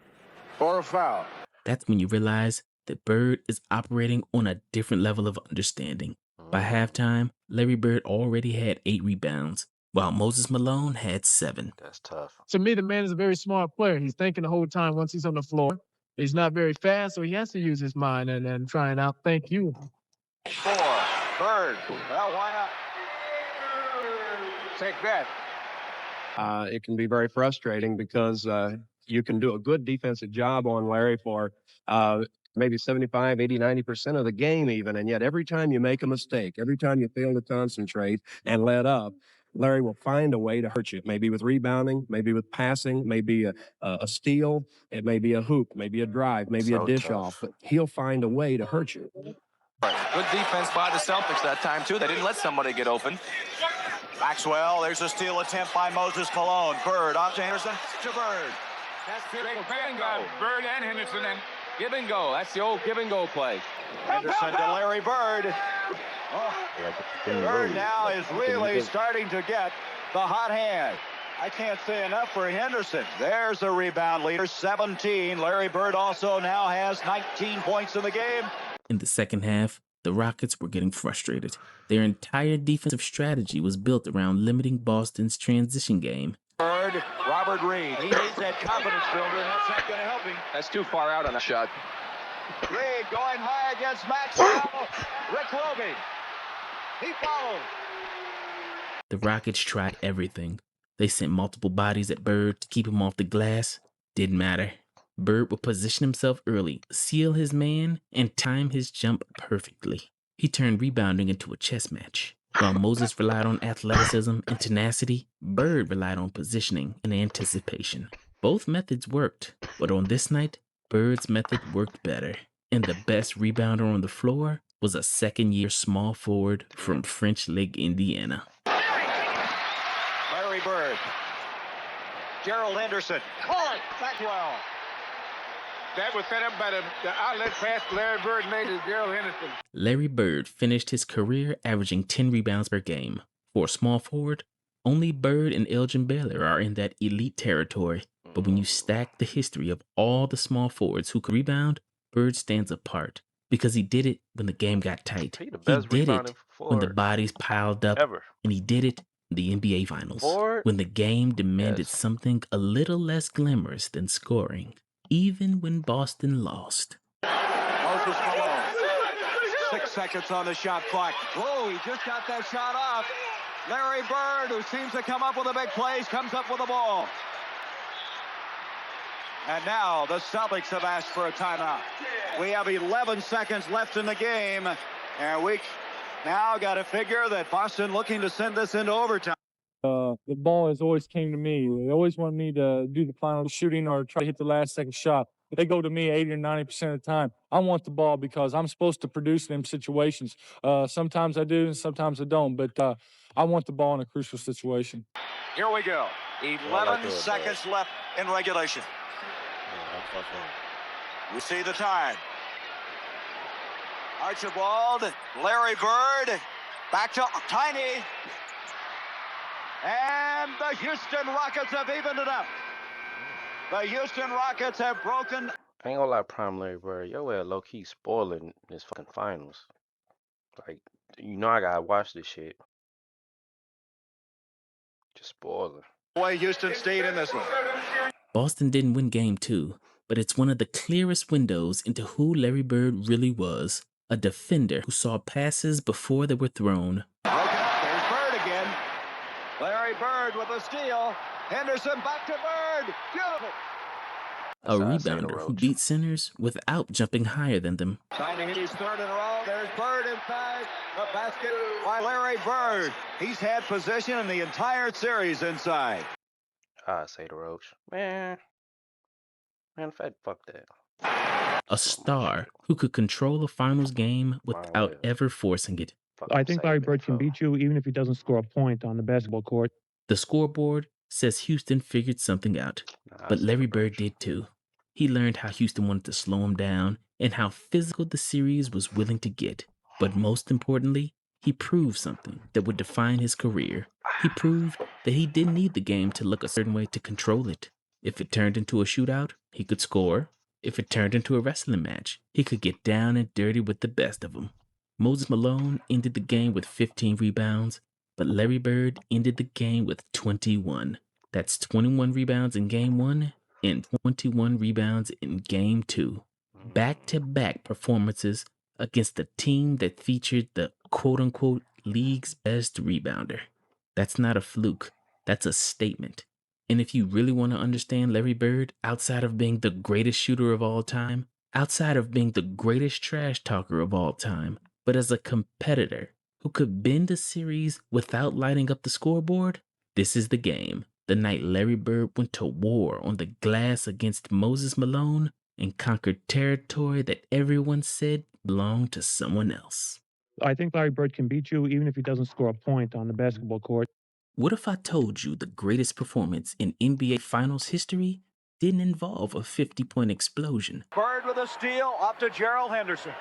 Speaker 8: or a foul.
Speaker 2: That's when you realize that Bird is operating on a different level of understanding. By halftime, Larry Bird already had 8 rebounds, while Moses Malone had 7.
Speaker 1: That's tough.
Speaker 13: To me, the man is a very smart player. He's thinking the whole time once he's on the floor. He's not very fast, so he has to use his mind and try and outthink you.
Speaker 7: 4. Bird. Well, why not? Take that.
Speaker 14: It can be very frustrating because you can do a good defensive job on Larry for maybe 75, 80, 90% of the game even. And yet every time you make a mistake, every time you fail to concentrate and let up, Larry will find a way to hurt you. Maybe with rebounding, maybe with passing, maybe a steal, it may be a hoop, maybe a drive, maybe a dish off. But he'll find a way to hurt you.
Speaker 15: Good defense by the Celtics that time, too. They didn't let somebody get open.
Speaker 7: Maxwell, there's a steal attempt by Moses Malone. Bird on to Henderson to Bird.
Speaker 9: That's typical go. Bird and Henderson and give and go. That's the old give and go play.
Speaker 7: Henderson to Larry Bird. Oh, Bird now is really starting to get the hot hand. I can't say enough for Henderson. There's a rebound leader, 17. Larry Bird also now has 19 points in the game.
Speaker 2: In the second half, the Rockets were getting frustrated. Their entire defensive strategy was built around limiting Boston's transition game.
Speaker 7: Bird, Robert Reed. He needs that confidence builder, and that's not going to help him.
Speaker 9: That's too far out on a shot.
Speaker 7: Reed going high against Maxwell. Rick Roby. He follows.
Speaker 2: The Rockets tried everything. They sent multiple bodies at Bird to keep him off the glass. Didn't matter. Bird would position himself early, seal his man, and time his jump perfectly. He turned rebounding into a chess match. While Moses relied on athleticism and tenacity, Bird relied on positioning and anticipation. Both methods worked, but on this night, Bird's method worked better. And the best rebounder on the floor was a second-year small forward from French Lick, Indiana.
Speaker 7: Larry Bird. Gerald Henderson. Maxwell.
Speaker 8: That was set up by the outlet pass Larry Bird made to Gerald Henderson.
Speaker 2: Larry Bird finished his career averaging 10 rebounds per game. For a small forward, only Bird and Elgin Baylor are in that elite territory. But when you stack the history of all the small forwards who could rebound, Bird stands apart because he did it when the game got tight. He did it when the bodies piled up, and he did it in the NBA Finals when the game demanded something a little less glamorous than scoring, even when Boston lost.
Speaker 7: Moses Malone. 6 seconds on the shot clock. Whoa, he just got that shot off. Larry Bird, who seems to come up with the big plays, comes up with the ball. And now the Celtics have asked for a timeout. We have 11 seconds left in the game, and we now got to figure that Boston looking to send this into overtime.
Speaker 6: The ball has always came to me. They always want me to do the final shooting or try to hit the last second shot. They go to me 80 or 90% of the time. I want the ball because I'm supposed to produce in them situations. Sometimes I do and sometimes I don't, but I want the ball in a crucial situation.
Speaker 7: Here we go. 11 seconds left in regulation. We see the time. Archibald, Larry Bird, back to Tiny. And the Houston Rockets have evened it up. The Houston Rockets have broken.
Speaker 1: I ain't gonna lie, Prime Larry Bird. Yo, low-key spoiling this fucking finals. Like, you know I gotta watch this shit. Just spoiling.
Speaker 7: Boy, Houston stayed in this one.
Speaker 2: Boston didn't win game 2, but it's one of the clearest windows into who Larry Bird really was. A defender who saw passes before they were thrown.
Speaker 7: There's Bird again. Larry Bird with a steal. Henderson back to Bird. Beautiful.
Speaker 2: A rebounder who beat centers without jumping higher than them.
Speaker 7: Trying to hit his third in a row. There's Bird inside the basket by Larry Bird. He's had possession in the entire series inside.
Speaker 1: I say the Roach. Man, fuck that.
Speaker 2: A star who could control a finals game without ever forcing it.
Speaker 16: I think Larry Bird can beat you even if he doesn't score a point on the basketball court.
Speaker 2: The scoreboard says Houston figured something out, but Larry Bird did too. He learned how Houston wanted to slow him down and how physical the series was willing to get. But most importantly, he proved something that would define his career. He proved that he didn't need the game to look a certain way to control it. If it turned into a shootout, he could score. If it turned into a wrestling match, he could get down and dirty with the best of them. Moses Malone ended the game with 15 rebounds, but Larry Bird ended the game with 21. That's 21 rebounds in game 1 and 21 rebounds in game 2. Back-to-back performances against the team that featured the quote-unquote league's best rebounder. That's not a fluke. That's a statement. And if you really want to understand Larry Bird outside of being the greatest shooter of all time, Outside of being the greatest trash talker of all time, but as a competitor who could bend a series without lighting up the scoreboard, this is the game. The night Larry Bird went to war on the glass against Moses Malone and conquered territory that everyone said belonged to someone else.
Speaker 16: I think Larry Bird can beat you even if he doesn't score a point on the basketball court.
Speaker 2: What if I told you the greatest performance in NBA Finals history didn't involve a 50-point explosion?
Speaker 7: Bird with a steal up to Gerald Henderson.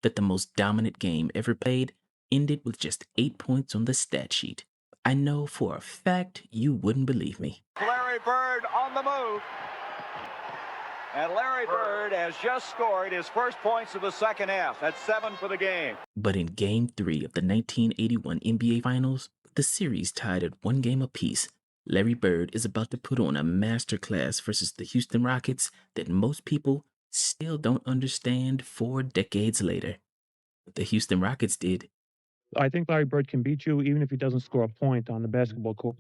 Speaker 2: That the most dominant game ever played ended with just 8 points on the stat sheet. I know for a fact you wouldn't believe me.
Speaker 7: Larry Bird on the move. And Larry Bird has just scored his first points of the second half. That's 7 for the game.
Speaker 2: But in Game 3 of the 1981 NBA Finals, the series tied at 1 game apiece. Larry Bird is about to put on a masterclass versus the Houston Rockets that most people still don't understand 4 decades later. But the Houston Rockets did.
Speaker 16: I think Larry Bird can beat you even if he doesn't score a point on the basketball court.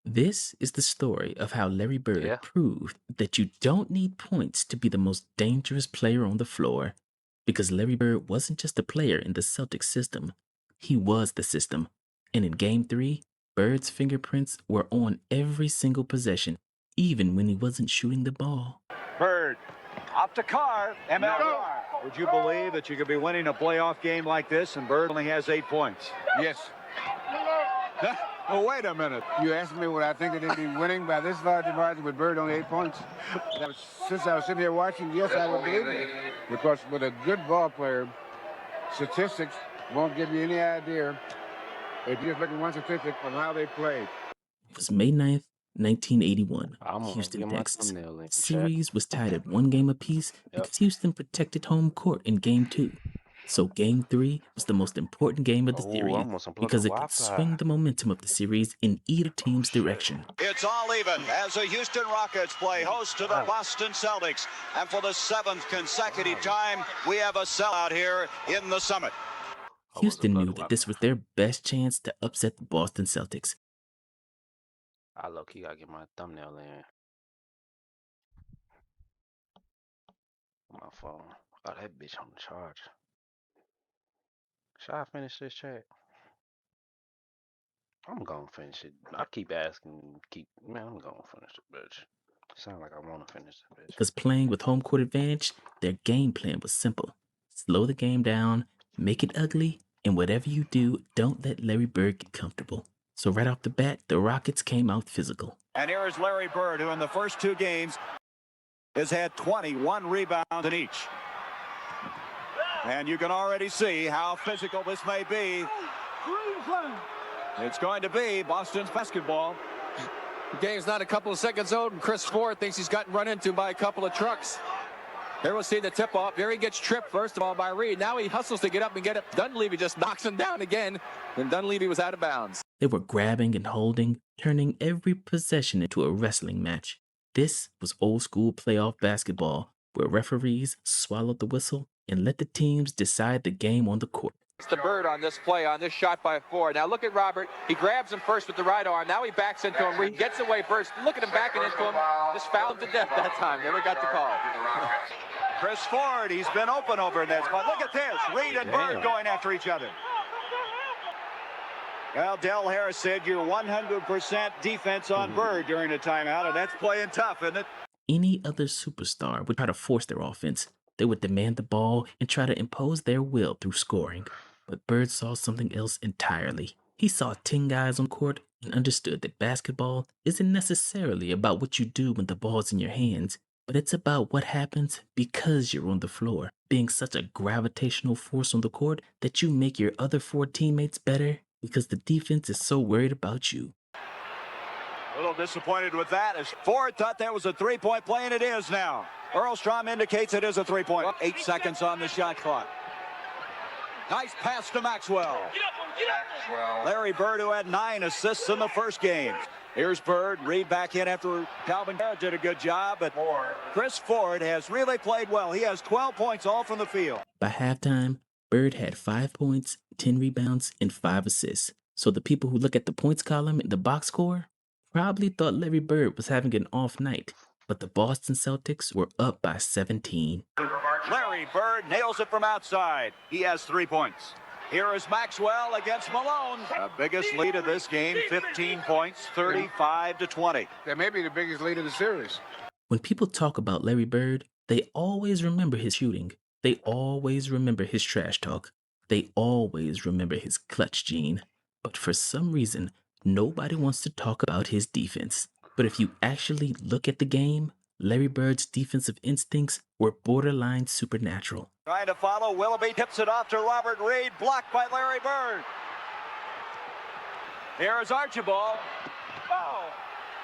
Speaker 2: This is the story of how Larry Bird proved that you don't need points to be the most dangerous player on the floor. Because Larry Bird wasn't just a player in the Celtics system. He was the system. And in Game 3, Bird's fingerprints were on every single possession, even when he wasn't shooting the ball.
Speaker 7: Bird up to Carr, MLR. Would you believe that you could be winning a playoff game like this and Bird only has 8 points?
Speaker 8: Yes. Oh, wait a minute. You asked me what I think that they'd be winning by this large a margin with Bird only 8 points? Since I was sitting here watching, yes, I would believe it. Because with a good ball player, statistics won't give you any idea if you just look at one statistic on how they played.
Speaker 2: It was May 9th, 1981, Houston, Texas. Series was tied at 1 game apiece because Houston protected home court in Game 2. So Game 3 was the most important game of the series because it could swing the momentum of the series in either team's direction.
Speaker 7: It's all even as the Houston Rockets play host to the Boston Celtics. And for the 7th consecutive time, we have a sellout here in the Summit.
Speaker 2: Houston knew that this was their best chance to upset the Boston Celtics.
Speaker 1: I low-key gotta get my thumbnail in. My phone. Oh, that bitch on the charge. Should I finish this chat? I'm gonna finish it. I keep asking, man, I'm gonna finish the bitch. Sound like I wanna finish the bitch.
Speaker 2: Because playing with home court advantage, their game plan was simple. Slow the game down, make it ugly, and whatever you do, don't let Larry Bird get comfortable. So right off the bat, the Rockets came out physical.
Speaker 7: And here is Larry Bird, who in the first 2 games has had 21 rebounds in each. And you can already see how physical this may be. It's going to be Boston's basketball.
Speaker 9: The game's not a couple of seconds old, and Chris Ford thinks he's gotten run into by a couple of trucks. Here we'll see the tip-off. Here he gets tripped, first of all, by Reed. Now he hustles to get up and get it. Dunleavy just knocks him down again, and Dunleavy was out of bounds.
Speaker 2: They were grabbing and holding, turning every possession into a wrestling match. This was old-school playoff basketball, where referees swallowed the whistle and let the teams decide the game on the court.
Speaker 9: It's the Bird on this play, on this shot by Ford. Now look at Robert. He grabs him first with the right arm. Now he backs into him. He gets away first. Look at him backing into him. Just fouled to death that time. Never got the call.
Speaker 7: Chris Ford, he's been open over in that spot. Look at this. Reed and Bird going after each other. Well, Del Harris said you're 100% defense on Bird during the timeout, and that's playing tough, isn't it?
Speaker 2: Any other superstar would try to force their offense. They would demand the ball and try to impose their will through scoring. But Bird saw something else entirely. He saw 10 guys on court and understood that basketball isn't necessarily about what you do when the ball's in your hands, but it's about what happens because you're on the floor, being such a gravitational force on the court that you make your other 4 teammates better because the defense is so worried about you.
Speaker 7: A little disappointed with that, as Ford thought that was a three-point play, and it is now. Earlstrom indicates it is a three-point. 8 seconds on the shot clock. Nice pass to Maxwell. Larry Bird, who had 9 assists in the first game. Here's Bird. Reed back in after Calvin Garrett did a good job, but Chris Ford has really played well. He has 12 points all from the field.
Speaker 2: By halftime, Bird had 5 points, 10 rebounds, and 5 assists. So the people who look at the points column in the box score probably thought Larry Bird was having an off night. but the Boston Celtics were up by 17.
Speaker 7: Larry Bird nails it from outside. He has 3 points. Here is Maxwell against Malone. The biggest lead of this game, 15 points, 35-20.
Speaker 8: That may be the biggest lead of the series.
Speaker 2: When people talk about Larry Bird, they always remember his shooting. They always remember his trash talk. They always remember his clutch gene. But for some reason, nobody wants to talk about his defense. But if you actually look at the game, Larry Bird's defensive instincts were borderline supernatural.
Speaker 7: Trying to follow, Willoughby tips it off to Robert Reed, blocked by Larry Bird. Here is Archibald. Oh!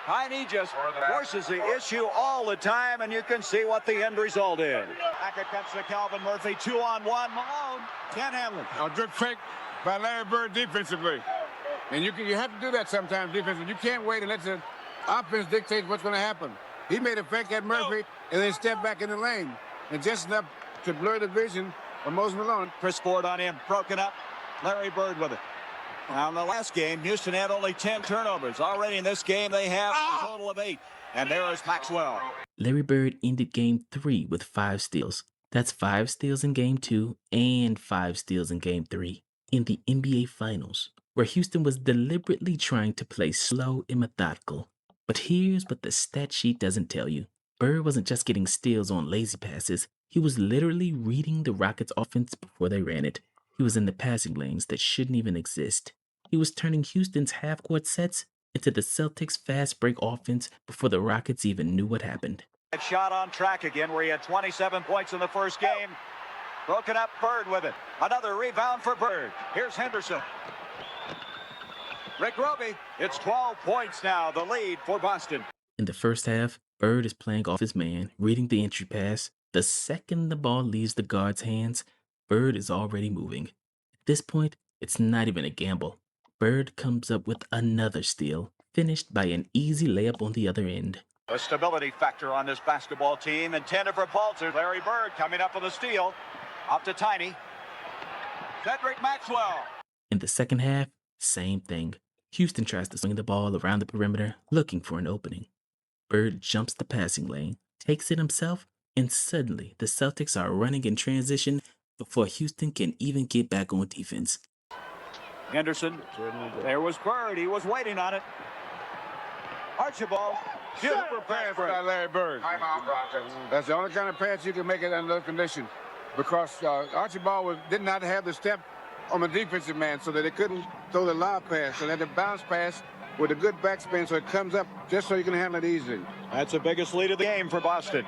Speaker 7: Heine just forces the issue all the time, and you can see what the end result is. Back it comes to Calvin Murphy, 2-on-1. Malone can't handle it.
Speaker 8: A good fake by Larry Bird defensively. And you have to do that sometimes defensively. You can't wait and let the offense dictate what's going to happen. He made a fake at Murphy and then stepped back in the lane. And just enough to blur the vision of Moses Malone.
Speaker 7: Chris Ford on him, broken up. Larry Bird with it. Now in the last game, Houston had only 10 turnovers. Already in this game, they have a total of 8. And there is Maxwell.
Speaker 2: Larry Bird ended Game 3 with 5 steals. That's 5 steals in Game 2 and 5 steals in Game 3. In the NBA Finals, where Houston was deliberately trying to play slow and methodical. But here's what the stat sheet doesn't tell you. Bird wasn't just getting steals on lazy passes. He was literally reading the Rockets' offense before they ran it. He was in the passing lanes that shouldn't even exist. He was turning Houston's half-court sets into the Celtics' fast break offense before the Rockets even knew what happened.
Speaker 7: Shot on track again, where he had 27 points in the first game. Broken up, Bird with it. Another rebound for Bird. Here's Henderson. Rick Roby, it's 12 points now, the lead for Boston.
Speaker 2: In the first half, Bird is playing off his man, reading the entry pass. The second the ball leaves the guard's hands, Bird is already moving. At this point, it's not even a gamble. Bird comes up with another steal, finished by an easy layup on the other end.
Speaker 7: A stability factor on this basketball team, intended for Balzer. Larry Bird coming up with a steal. Up to Tiny. Cedric Maxwell.
Speaker 2: In the second half, same thing. Houston tries to swing the ball around the perimeter, looking for an opening. Bird jumps the passing lane, takes it himself, and suddenly the Celtics are running in transition before Houston can even get back on defense.
Speaker 7: Henderson, there was Bird. He was waiting on it. Archibald, super pass
Speaker 8: by Larry Bird. That's the only kind of pass you can make it under condition, because Archibald did not have the step on the defensive man, so that they couldn't throw the lob pass. So they had to bounce pass with a good backspin, so it comes up just so you can handle it easily.
Speaker 7: That's the biggest lead of the game for Boston.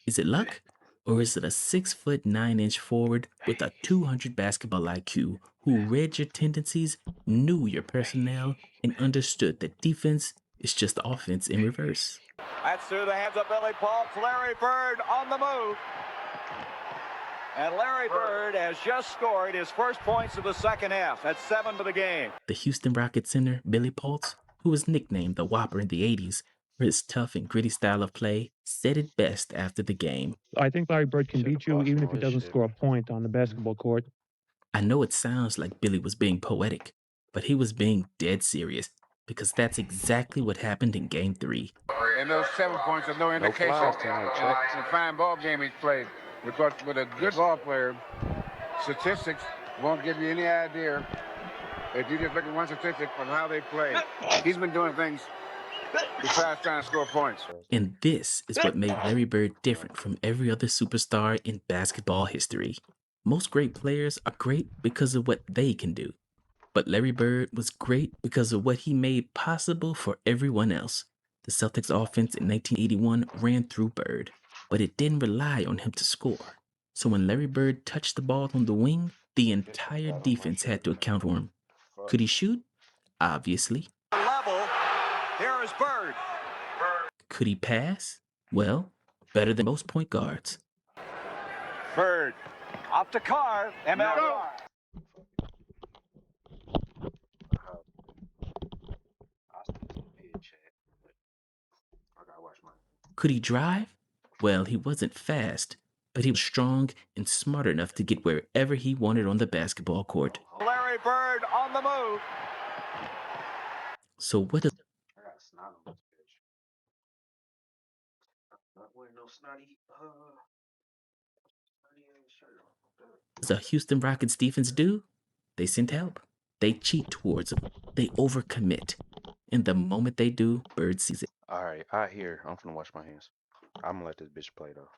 Speaker 2: Is it luck? Or is it a 6'9" forward with a 200 basketball IQ who read your tendencies, knew your personnel, and understood that defense is just offense in reverse?
Speaker 7: That's through the hands of Billy Paul. Larry Bird on the move. And Larry Bird has just scored his first points of the second half. That's 7 to the game.
Speaker 2: The Houston Rockets center, Billy Paultz, who was nicknamed the Whopper in the 80s for his tough and gritty style of play, said it best after the game.
Speaker 16: I think Larry Bird can beat you even if he doesn't score a point on the basketball court.
Speaker 2: I know it sounds like Billy was being poetic, but he was being dead serious, because that's exactly what happened in Game 3.
Speaker 8: And those 7 points are no indication of the fine ball game he's played. Because with a good ball player, statistics won't give you any idea if you just look at one statistic from how they play. He's been doing things besides trying to score points.
Speaker 2: And this is what made Larry Bird different from every other superstar in basketball history. Most great players are great because of what they can do. But Larry Bird was great because of what he made possible for everyone else. The Celtics offense in 1981 ran through Bird, but it didn't rely on him to score. So when Larry Bird touched the ball on the wing, the entire defense had to account for him. Could he shoot? Obviously.
Speaker 7: Level. Here is Bird.
Speaker 2: Could he pass? Well, better than most point guards.
Speaker 7: Bird. Up to Carr. ML.
Speaker 2: Could he drive? Well, he wasn't fast, but he was strong and smart enough to get wherever he wanted on the basketball court.
Speaker 7: Larry Bird on the move.
Speaker 2: So what does What does a Houston Rockets defense do? They send help. They cheat towards him. They overcommit. And the moment they do, Bird sees it.
Speaker 1: All right, I hear. I'm finna wash my hands. I'm gonna let this bitch play though.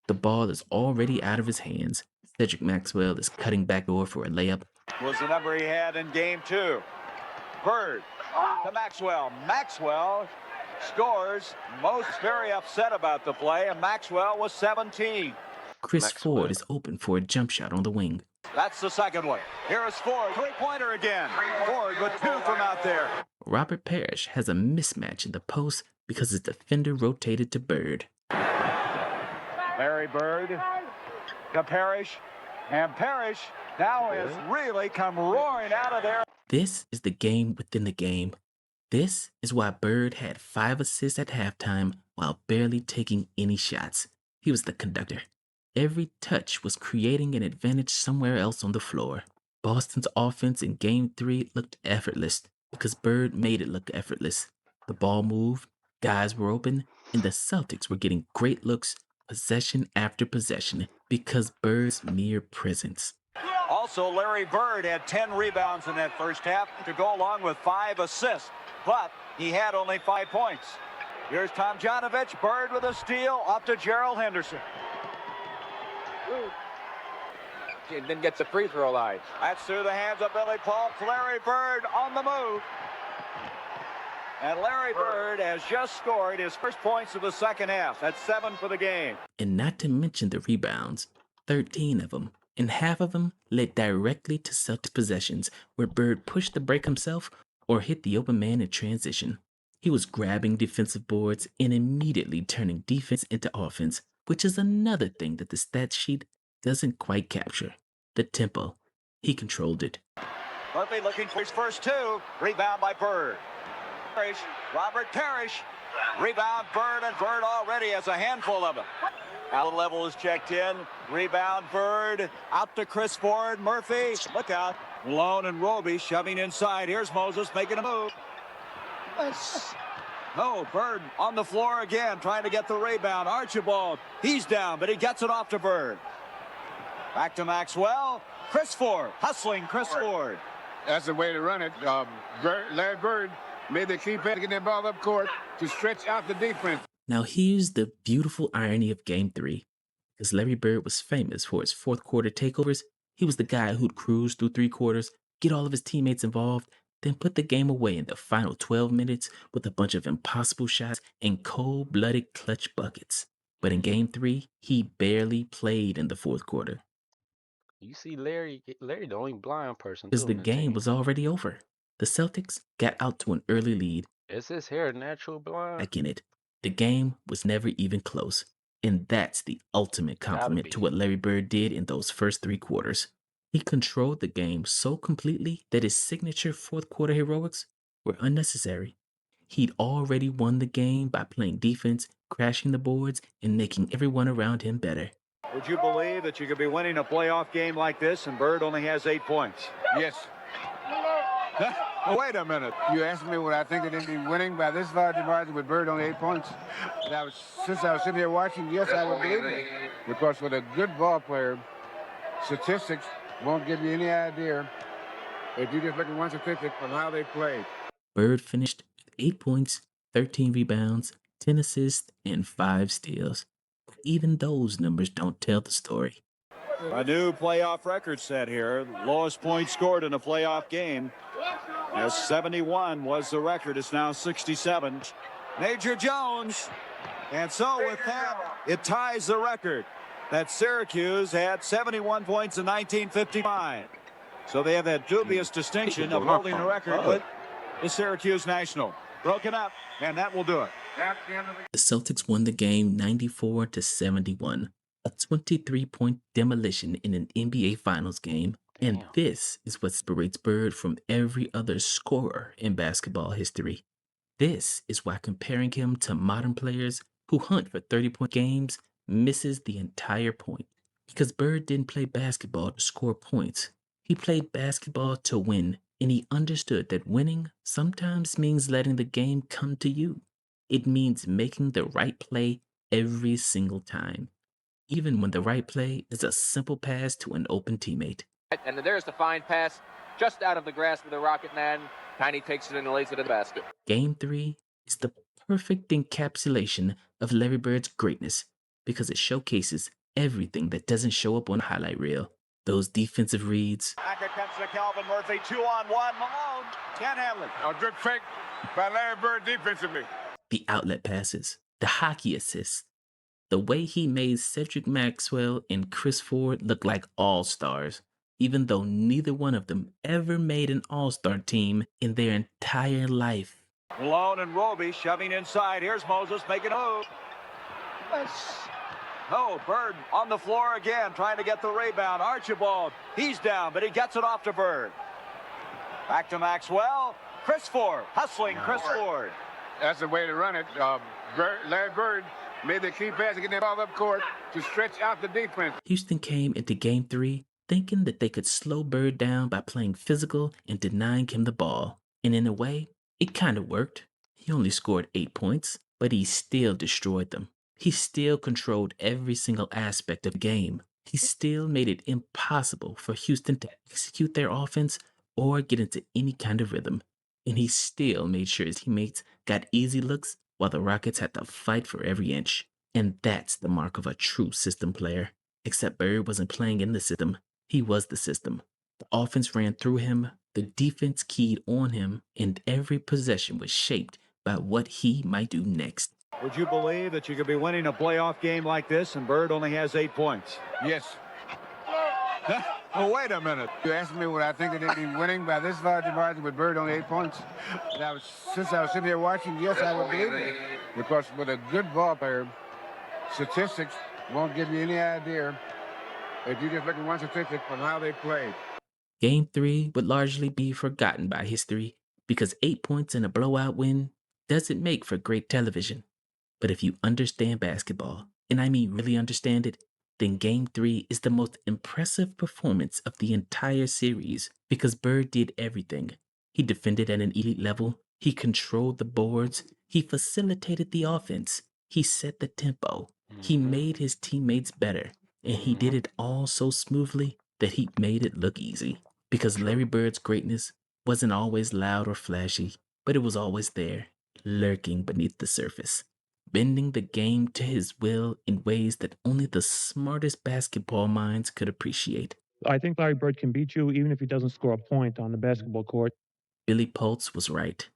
Speaker 2: The ball is already out of his hands. Cedric Maxwell is cutting back door for a layup.
Speaker 7: Was the number he had in game 2. Bird to Maxwell. Maxwell scores. Most very upset about the play, and Maxwell was 17.
Speaker 2: Chris Ford is open for a jump shot on the wing.
Speaker 7: That's the second one. Here is Ford. Three-pointer again. Ford with 2 from out there.
Speaker 2: Robert Parrish has a mismatch in the post because his defender rotated to Bird.
Speaker 7: Larry Bird to Parrish. And Parrish now has really come roaring out of there.
Speaker 2: This is the game within the game. This is why Bird had 5 assists at halftime while barely taking any shots. He was the conductor. Every touch was creating an advantage somewhere else on the floor. Boston's offense in Game 3 looked effortless because Bird made it look effortless. The ball moved, guys were open, and the Celtics were getting great looks possession after possession because Bird's mere presence.
Speaker 7: Also, Larry Bird had 10 rebounds in that first half to go along with 5 assists, but he had only 5 points. Here's Tom Janovich. Bird with a steal up to Gerald Henderson.
Speaker 9: Then gets a free throw line.
Speaker 7: That's through the hands of Billy Paul. Larry Bird on the move. And Larry Bird has just scored his first points of the second half. That's 7 for the game.
Speaker 2: And not to mention the rebounds, 13 of them, and half of them led directly to Celtics possessions where Bird pushed the break himself or hit the open man in transition. He was grabbing defensive boards and immediately turning defense into offense, which is another thing that the stat sheet doesn't quite capture. The tempo. He controlled it.
Speaker 7: Murphy looking for his first 2. Rebound by Bird. Parrish, Robert Parrish. Rebound Bird, and Bird already has a handful of them. Allen Level is checked in. Rebound Bird. Out to Chris Ford. Murphy. Look out. Malone and Roby shoving inside. Here's Moses making a move. No, Bird on the floor again, trying to get the rebound. Archibald, he's down, but he gets it off to Bird. Back to Maxwell. Chris Ford, hustling Chris Ford.
Speaker 8: That's the way to run it. Larry Bird made the key pass to get that ball up court to stretch out the defense.
Speaker 2: Now here's the beautiful irony of Game 3. Because Larry Bird was famous for his fourth quarter takeovers, he was the guy who'd cruise through 3 quarters, get all of his teammates involved, then put the game away in the final 12 minutes with a bunch of impossible shots and cold-blooded clutch buckets. But in Game 3, he barely played in the fourth quarter.
Speaker 1: You see Larry the only blind person.
Speaker 2: Because the game was already over. The Celtics got out to an early lead.
Speaker 1: Is his hair natural blind?
Speaker 2: Back in it. The game was never even close. And that's the ultimate compliment to what Larry Bird did in those first 3 quarters. He controlled the game so completely that his signature fourth quarter heroics were unnecessary. He'd already won the game by playing defense, crashing the boards, and making everyone around him better.
Speaker 7: Would you believe that you could be winning a playoff game like this and Bird only has 8 points?
Speaker 8: Yes. Wait a minute. You asked me what I think they'd be winning by this large margin with Bird only 8 points. Since I was sitting here watching, yes, I would believe it. Because with a good ball player, statistics won't give you any idea if you just look at one statistic from how they played.
Speaker 2: Bird finished with 8 points, 13 rebounds, 10 assists, and 5 steals. But even those numbers don't tell the story.
Speaker 7: A new playoff record set here. Lowest point scored in a playoff game. As 71 was the record, it's now 67. Major Jones. And so with that, it ties the record that Syracuse had 71 points in 1955. So they have that dubious distinction of holding the record with the Syracuse National. Broken up, and that will do it.
Speaker 2: The Celtics won the game 94-71, a 23-point demolition in an NBA Finals game. And this is what separates Bird from every other scorer in basketball history. This is why comparing him to modern players who hunt for 30-point games misses the entire point. Because Bird didn't play basketball to score points. He played basketball to win, and he understood that winning sometimes means letting the game come to you. It means making the right play every single time, even when the right play is a simple pass to an open teammate.
Speaker 9: And there's the fine pass just out of the grasp of the Rocket man. Tiny takes it and lays it in the basket.
Speaker 2: Game 3 is the perfect encapsulation of Larry Bird's greatness because it showcases everything that doesn't show up on a highlight reel. Those defensive reads.
Speaker 7: Back it comes to Calvin Murphy, 2-on-1. Malone can't handle it.
Speaker 8: A good fake by Larry Bird defensively.
Speaker 2: The outlet passes, the hockey assists, the way he made Cedric Maxwell and Chris Ford look like all-stars, even though neither one of them ever made an all-star team in their entire life.
Speaker 7: Malone and Roby shoving inside. Here's Moses making a move. Oh, Bird on the floor again, trying to get the rebound. Archibald, he's down, but he gets it off to Bird. Back to Maxwell. Chris Ford, hustling Chris Ford.
Speaker 8: That's the way to run it. Larry Bird made the key pass to get that ball up court to stretch out the defense.
Speaker 2: Houston came into Game 3 thinking that they could slow Bird down by playing physical and denying him the ball. And in a way, it kind of worked. He only scored 8 points, but he still destroyed them. He still controlled every single aspect of the game. He still made it impossible for Houston to execute their offense or get into any kind of rhythm. And he still made sure his teammates got easy looks while the Rockets had to fight for every inch. And that's the mark of a true system player. Except Bird wasn't playing in the system. He was the system. The offense ran through him, the defense keyed on him, and every possession was shaped by what he might do next.
Speaker 7: Would you believe that you could be winning a playoff game like this and Bird only has 8 points?
Speaker 8: Yes.
Speaker 7: Oh, wait a minute.
Speaker 8: You asked me what I think they'd be winning by this large margin with Bird only 8 points. And since I was sitting here watching, yes, I would believe it. Because with a good ball player, statistics won't give you any idea if you just look at one statistic on how they played.
Speaker 2: Game 3 would largely be forgotten by history because 8 points in a blowout win doesn't make for great television. But if you understand basketball, and I mean really understand it, then Game 3 is the most impressive performance of the entire series because Bird did everything. He defended at an elite level, he controlled the boards, he facilitated the offense, he set the tempo, he made his teammates better, and he did it all so smoothly that he made it look easy. Because Larry Bird's greatness wasn't always loud or flashy, but it was always there, lurking beneath the surface, bending the game to his will in ways that only the smartest basketball minds could appreciate.
Speaker 16: I think Larry Bird can beat you even if he doesn't score a point on the basketball court.
Speaker 2: Billy Pultz was right.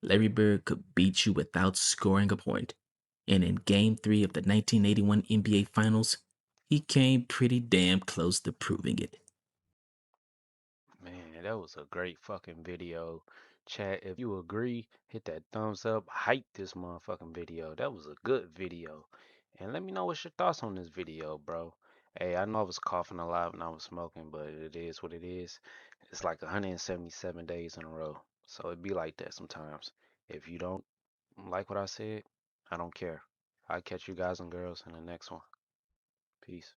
Speaker 2: Larry Bird could beat you without scoring a point. And in Game 3 of the 1981 NBA Finals, he came pretty damn close to proving it.
Speaker 1: Man, that was a great fucking video. Chat, if you agree, hit that thumbs up. Hype this motherfucking video. That was a good video. And let me know what's your thoughts on this video, bro. Hey, I know I was coughing a lot when I was smoking, but it is what it is. It's like 177 days in a row. So it be like that sometimes. If you don't like what I said, I don't care. I'll catch you guys and girls in the next one. Peace.